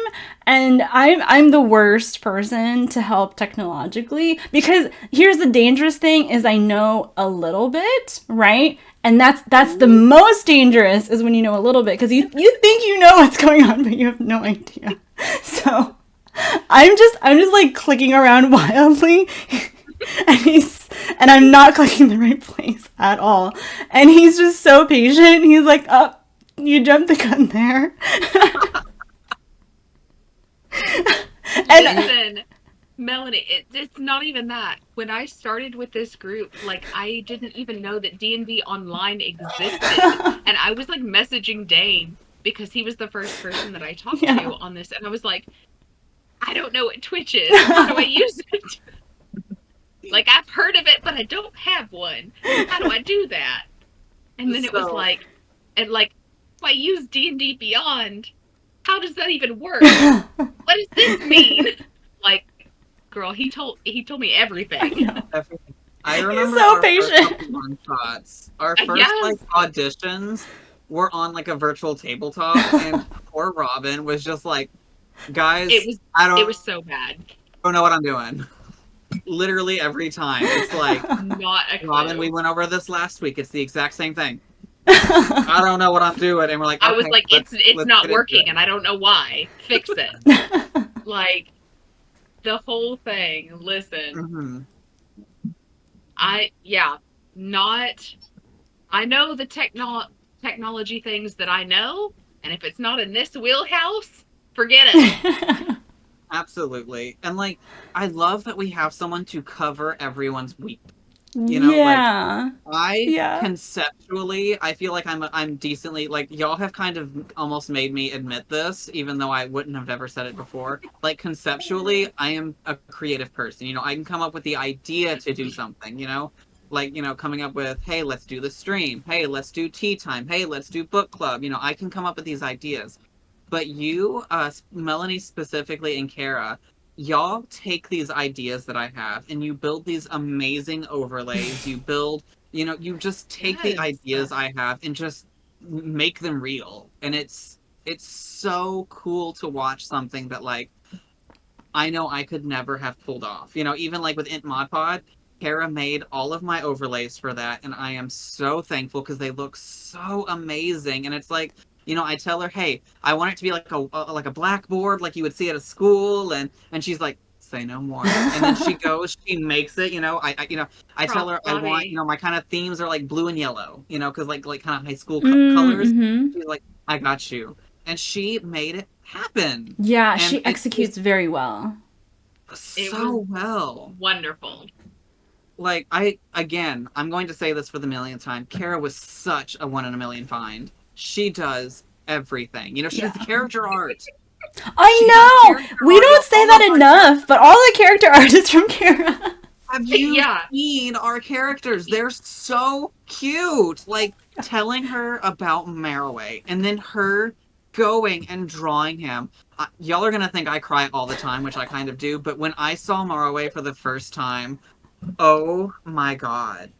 and I'm the worst person to help technologically, because here's the dangerous thing is I know a little bit, right? And that's the most dangerous, is when you know a little bit, because you think you know what's going on, but you have no idea. So I'm just like clicking around wildly. And I'm not clicking the right place at all. And he's just so patient. He's like, oh, you jumped the gun there. Listen, Melanie, it's not even that. When I started with this group, like, I didn't even know that D&D Online existed. And I was like messaging Dane because he was the first person that I talked to on this. And I was like, I don't know what Twitch is. How do I use it? Like, I've heard of it, but I don't have one. How do I do that? And then it was like, and like, if I use D&D Beyond, how does that even work? What does this mean? Like, girl, he told me everything. I remember He's so our patient. first one-shots. Our first like auditions were on like a virtual tabletop, and poor Robin was just like, guys, it was so bad. I don't know what I'm doing. Literally every time. It's like, not a clue. Robin, we went over this last week. It's the exact same thing. I don't know what I'm doing. And we're like, I was okay, like, it's let's not get into working, it. and I don't know why. Fix it. Like the whole thing. Listen, Mm-hmm. yeah, not. I know the technology things that I know, and if it's not in this wheelhouse, forget it. Absolutely. And like, I love that we have someone to cover everyone's week. You know, like Yeah. I Yeah. conceptually, I feel like I'm decently like y'all have kind of almost made me admit this, even though I wouldn't have ever said it before. Like conceptually, I am a creative person. You know, I can come up with the idea to do something, you know? Like, you know, coming up with, hey, let's do the stream. Hey, let's do tea time. Hey, let's do book club. You know, I can come up with these ideas. But you, Melanie specifically, and Kara, y'all take these ideas that I have and you build these amazing overlays. You build, you know, you just take the Yes. ideas I have and just make them real. And it's so cool to watch something that like I know I could never have pulled off. You know, even like with Int Mod Pod, Kara made all of my overlays for that, and I am so thankful because they look so amazing. And it's like, you know, I tell her, "Hey, I want it to be like a blackboard, like you would see at a school," and she's like, "Say no more." And then she goes, she makes it. You know, I tell her I want, you Crossbody. know, my kind of themes are like blue and yellow. You know, because like kind of high school colors. Mm-hmm. She's like, "I got you," and she made it happen, Yeah, and she it was executes very well. It was so well. wonderful. Like I'm going to say this for the millionth time. Kara was such a one in a million find. She does everything. You know, she does the Yeah. character art. She does I know. character We art don't of say all of that our enough, but characters. all the character art is from Kara. Have you Yeah. seen our characters? They're so cute. Like telling her about Marroway and then her going and drawing him. Y'all are gonna think I cry all the time, which I kind of do. But when I saw Marroway for the first time, oh my God.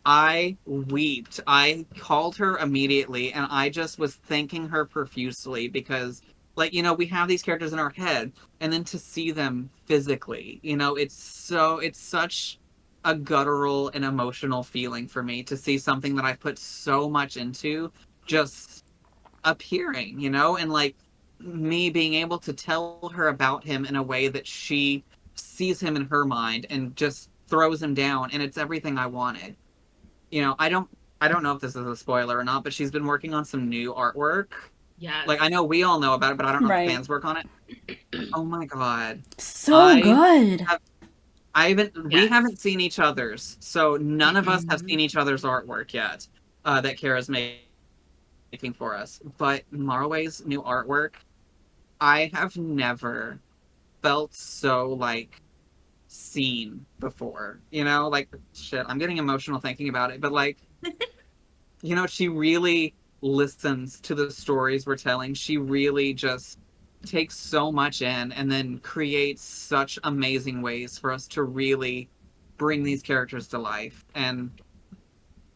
I wept. I called her immediately and I just was thanking her profusely because, like, you know, we have these characters in our head and then to see them physically, you know, it's such a guttural and emotional feeling for me to see something that I've put so much into just appearing, you know, and like me being able to tell her about him in a way that she sees him in her mind and just throws him down and it's everything I wanted. You know, I don't know if this is a spoiler or not, but she's been working on some new artwork. Yes. Like I know we all know about it, but I don't know if the Right. fans work on it. Oh my God. So I good. have I haven't we Yes. haven't seen each other's, so none of us have Mm-mm. seen each other's artwork yet, that Kara's making for us. But Marway's new artwork, I have never felt so like seen before. You know, like shit, I'm getting emotional thinking about it, but like you know, she really listens to the stories we're telling. She really just takes so much in and then creates such amazing ways for us to really bring these characters to life. And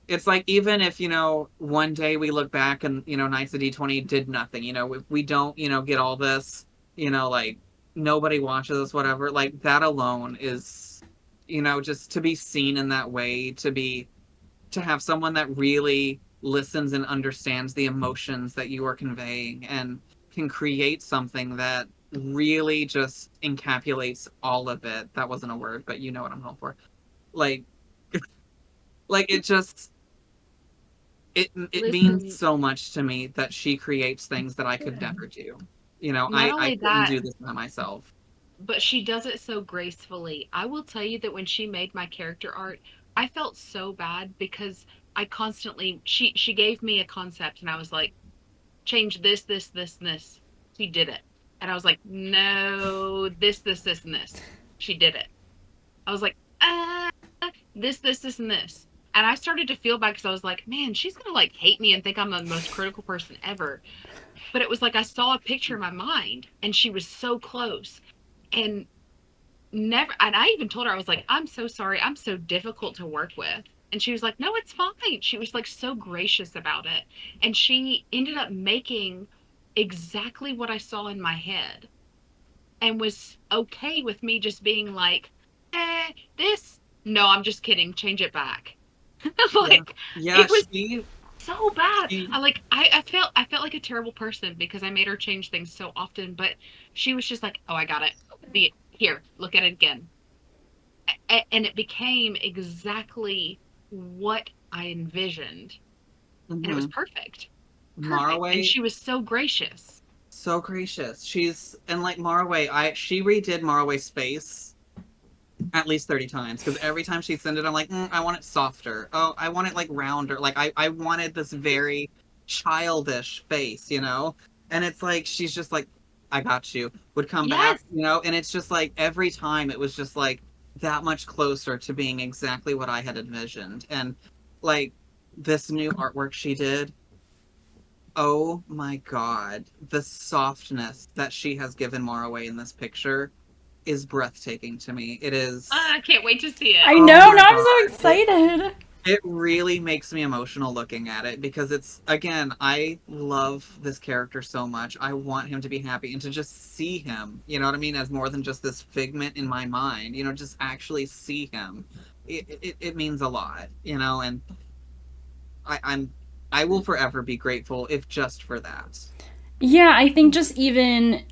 it's like, even if, you know, one day we look back and, you know, Knights of D20 did nothing, you know, if we don't, you know, get all this, you know, like nobody watches us, whatever, like that alone is, you know, just to be seen in that way, to have someone that really listens and understands the emotions that you are conveying and can create something that really just encapsulates all of it. That wasn't a word, but you know what I'm going for. Like like it just it means Listen, so much to me that she creates things that I could never do. You know, not I only couldn't that, do this by myself. but she does it so gracefully. I will tell you that when she made my character art, I felt so bad because I constantly she gave me a concept and I was like, change this, and this. She did it. And I was like, no, this, and this. She did it. I was like, this, and this. And I started to feel bad because I was like, man, she's gonna like hate me and think I'm the most critical person ever. But it was like I saw a picture in my mind and she was so close. And never, and I even told her, I was like, I'm so sorry, I'm so difficult to work with. And she was like, no, it's fine. She was like so gracious about it. And she ended up making exactly what I saw in my head and was okay with me just being like, this, no, I'm just kidding, change it back. Yeah. Like, Yeah, it was so bad. She, I felt like a terrible person because I made her change things so often, but she was just like, "Oh, I got it. Here, look at it again." And it became exactly what I envisioned, and it was mhm. perfect. Perfect. And Marroway, she was so gracious. so gracious. She's and like Marroway, she redid Marroway's face at least 30 times because every time she sent it, I'm like, I want it softer. Oh, I want it like rounder. Like I wanted this very childish face, you know? And it's like she's just like, I got you. Would come back, Yes. you know? And it's just like every time it was just like that much closer to being exactly what I had envisioned. And like this new artwork she did, oh my god, the softness that she has given Marroway in this picture is breathtaking to me. It is. I can't wait to see it. I Oh know. my Now I'm god. so excited. It really makes me emotional looking at it because it's again, I love this character so much. I want him to be happy and to just see him, you know what I mean, as more than just this figment in my mind, you know, just actually see him. It means a lot, you know, and I'm I will forever be grateful if just for that. Yeah, I think just even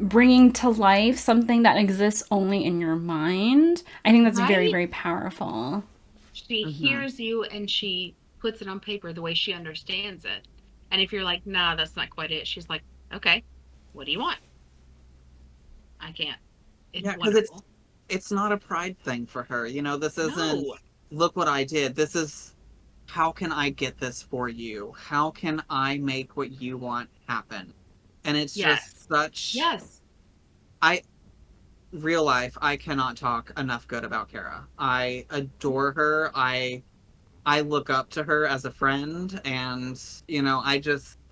bringing to life something that exists only in your mind, I think that's very, Right? very powerful. She Hmm. hears you and she puts it on paper the way she understands it. And if you're like, nah, that's not quite it, she's like, okay, what do you want? I can't. It's Yeah, because it's wonderful. it's not a pride thing for her. You know, this isn't No. look what I did. This is how can I get this for you? How can I make what you want happen? And it's just Yes. such Yes. I real life, I cannot talk enough good about Kara. I adore her. I look up to her as a friend and you know,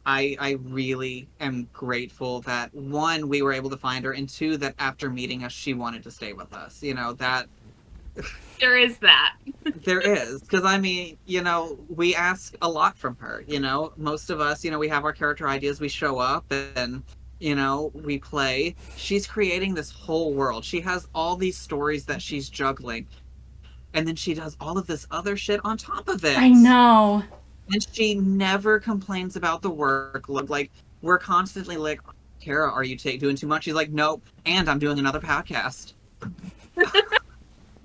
I really am grateful that one, we were able to find her, and two, that after meeting us, she wanted to stay with us. You know, that There is that. there is, because I mean, you know, we ask a lot from her. You know, most of us, you know, we have our character ideas, we show up and, you know, we play. She's creating this whole world. She has all these stories that she's juggling, and then she does all of this other shit on top of I it. know. And she never complains about the workload. Like, we're constantly like, Kara, are you doing too much? She's like, nope. And I'm doing another podcast.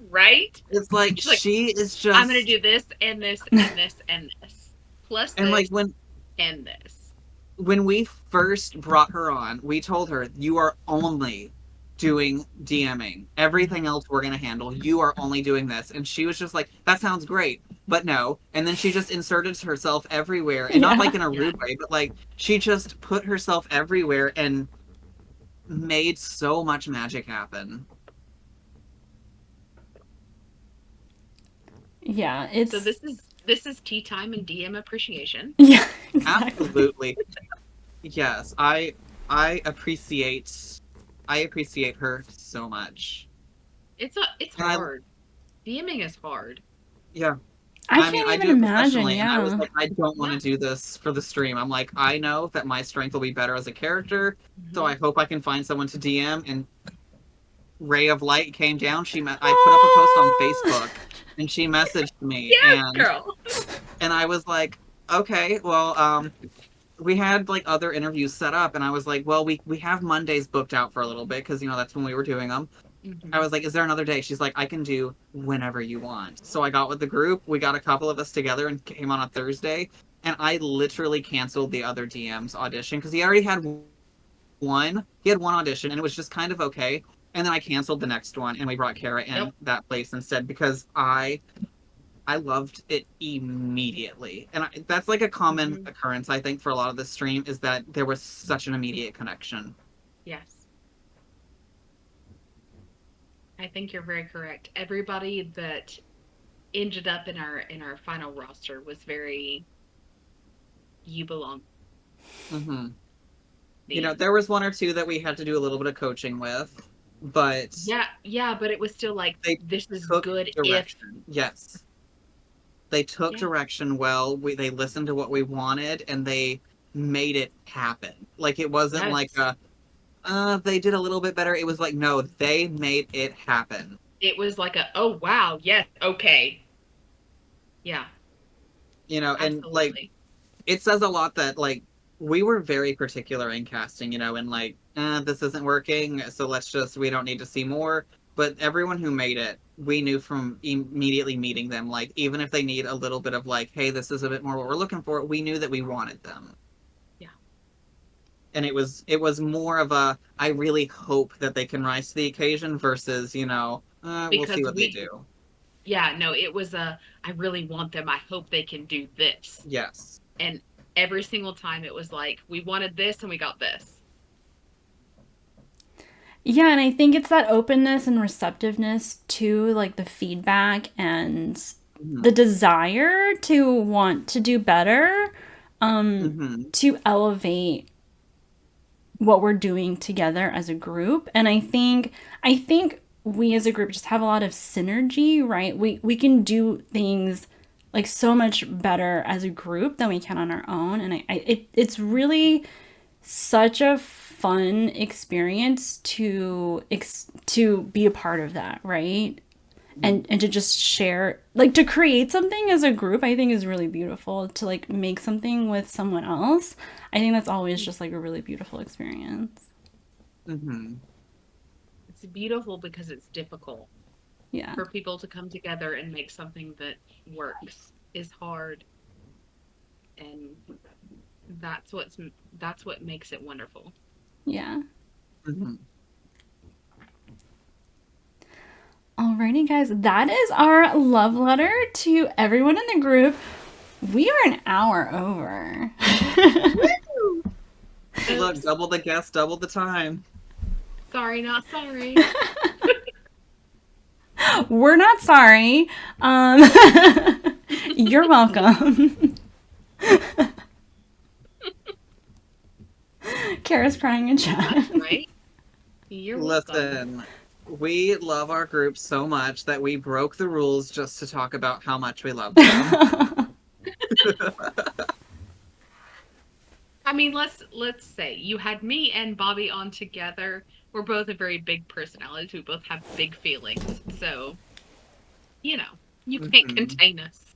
Right? It's like, She's like, she is I'm going to just, do this and this and this and this. Plus and like this and this. when we first brought her on, we told her, you are only doing DMing. Everything else we're going to handle. You are only doing this. And she was just like, that sounds great, but no. And then she just inserted herself everywhere. And not like Yeah. in a Yeah. rude way, but like she just put herself everywhere and made so much magic happen. Yeah, So it's this is tea time and DM appreciation. yeah, exactly. Absolutely. Yes, I appreciate her so much. It's And I hard. DMing is hard. yeah, I I mean, can't I even do it imagine, professionally, and I was yeah. like, I don't want Yeah. to do this for the stream. I'm like, I know that my strength will be better as a character, so Hmm. I hope I can find someone to DM. And Ray of Light came down. I put up a post on Oh. Facebook, and she messaged me, Yes, girl. and I was like, okay, well, we had like other interviews set up, and I was like, well, we have Mondays booked out for a little bit because you know that's when we were doing them. I Hmm. was like, is there another day? She's like, I can do whenever you want. So I got with the group. We got a couple of us together and came on a Thursday. And I literally canceled the other DM's audition because he already had one. He had one audition and it was just kind of okay. And then I canceled the next one and we brought Kara Yep. in that place instead because I loved it immediately. And that's like a common Hmm. occurrence, I think, for a lot of this stream is that there was such an immediate connection. Yes. I think you're very correct. Everybody that ended up in our final roster was very you belong. Hmm. You The know, end. there was one or two that we had to do a little bit of coaching with, but Yeah, yeah, but it was still like they this is took good if direction. Yes. They took yeah. direction well. They listened to what we wanted and they made it happen. Like it wasn't like Yes. they did a little bit better. It was like no, they made it happen. It was like a oh wow, yes, okay. Yeah, You know, and like absolutely. it says a lot that like we were very particular in casting, and like, this isn't working, so we don't need to see more. But everyone who made it, we knew from immediately meeting them, like, even if they need a little bit of like, hey, this is a bit more what we're looking for, we knew that we wanted them. Yeah. And it was more of a, I really hope that they can rise to the occasion versus, we'll see what they do. Yeah, no, it was I really want them. I hope they can do this. Yes. And every single time it was like, we wanted this and we got this. Yeah, and I think it's that openness and receptiveness to like the feedback and the desire to want to do better, to elevate what we're doing together as a group. And I think we as a group just have a lot of synergy, right? We can do things like so much better as a group than we can on our own. And it's really such a fun experience to be a part of that, right? And to just share, like, to create something as a group, I think is really beautiful. To like make something with someone else, I think that's always just like a really beautiful experience. It's beautiful because it's difficult. Yeah. For people to come together and make something that works is hard. And that's what makes it wonderful. Yeah. Alrighty, guys, that is our love letter to everyone in the group. We are an hour over. Look, double the guests, double the time. Sorry, not sorry. We're not sorry. You're welcome. Kara's crying in chat. That's right. You're welcome. Listen, we love our group so much that we broke the rules just to talk about how much we love them. I mean, let's say you had me and Bobby on together. We're both a very big personalities. We both have big feelings. So, you can't contain us.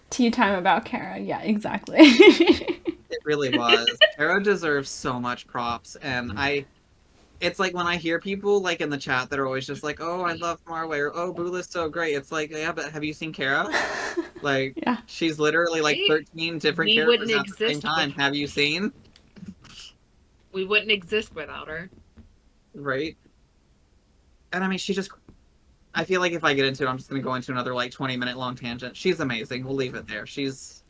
Tea time about Kara. Yeah, exactly. It really was. Kara deserves so much props, and it's like when I hear people like in the chat that are always just like, oh, I love Marroway, or oh, Bula's so great. It's like, yeah, but have you seen Kara? Like, yeah. She's literally like 13 different characters at the same time. Have you seen? We wouldn't exist without her. Right? And I mean, I feel like if I get into it, I'm just going to go into another like 20-minute long tangent. She's amazing. We'll leave it there. She's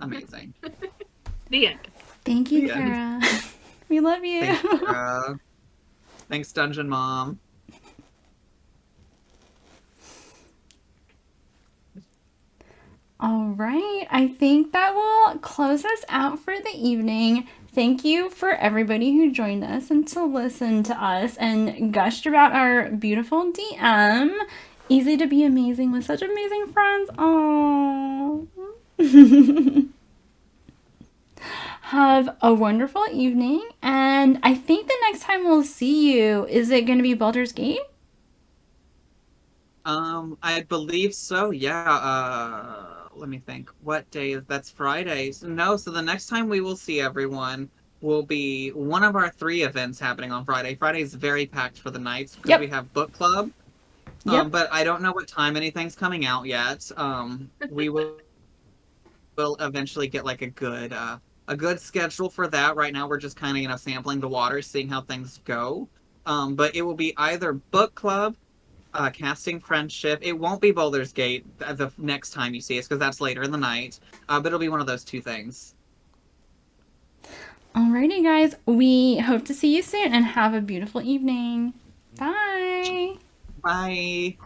amazing. The end. Thank you, Kara. We love you. Thanks, Kara. Thanks, Dungeon Mom. All right. I think that will close us out for the evening. Thank you for everybody who joined us and to listen to us and gushed about our beautiful DM. Easy to be amazing with such amazing friends. Aww. Have a wonderful evening. And I think the next time we'll see you, is it going to be Baldur's Gate? I believe so. Yeah. Let me think. What day is that's Friday? So the next time we will see everyone will be one of our 3 events happening on Friday. Friday's very packed for the nights because we have book club. But I don't know what time anything's coming out yet. We will eventually get like a good schedule for that. Right now we're just kind of sampling the waters, seeing how things go. But it will be either book club, casting friendship. It won't be Baldur's Gate the next time you see us because that's later in the night. But it'll be one of those 2 things. Alrighty, guys. We hope to see you soon and have a beautiful evening. Bye. Bye.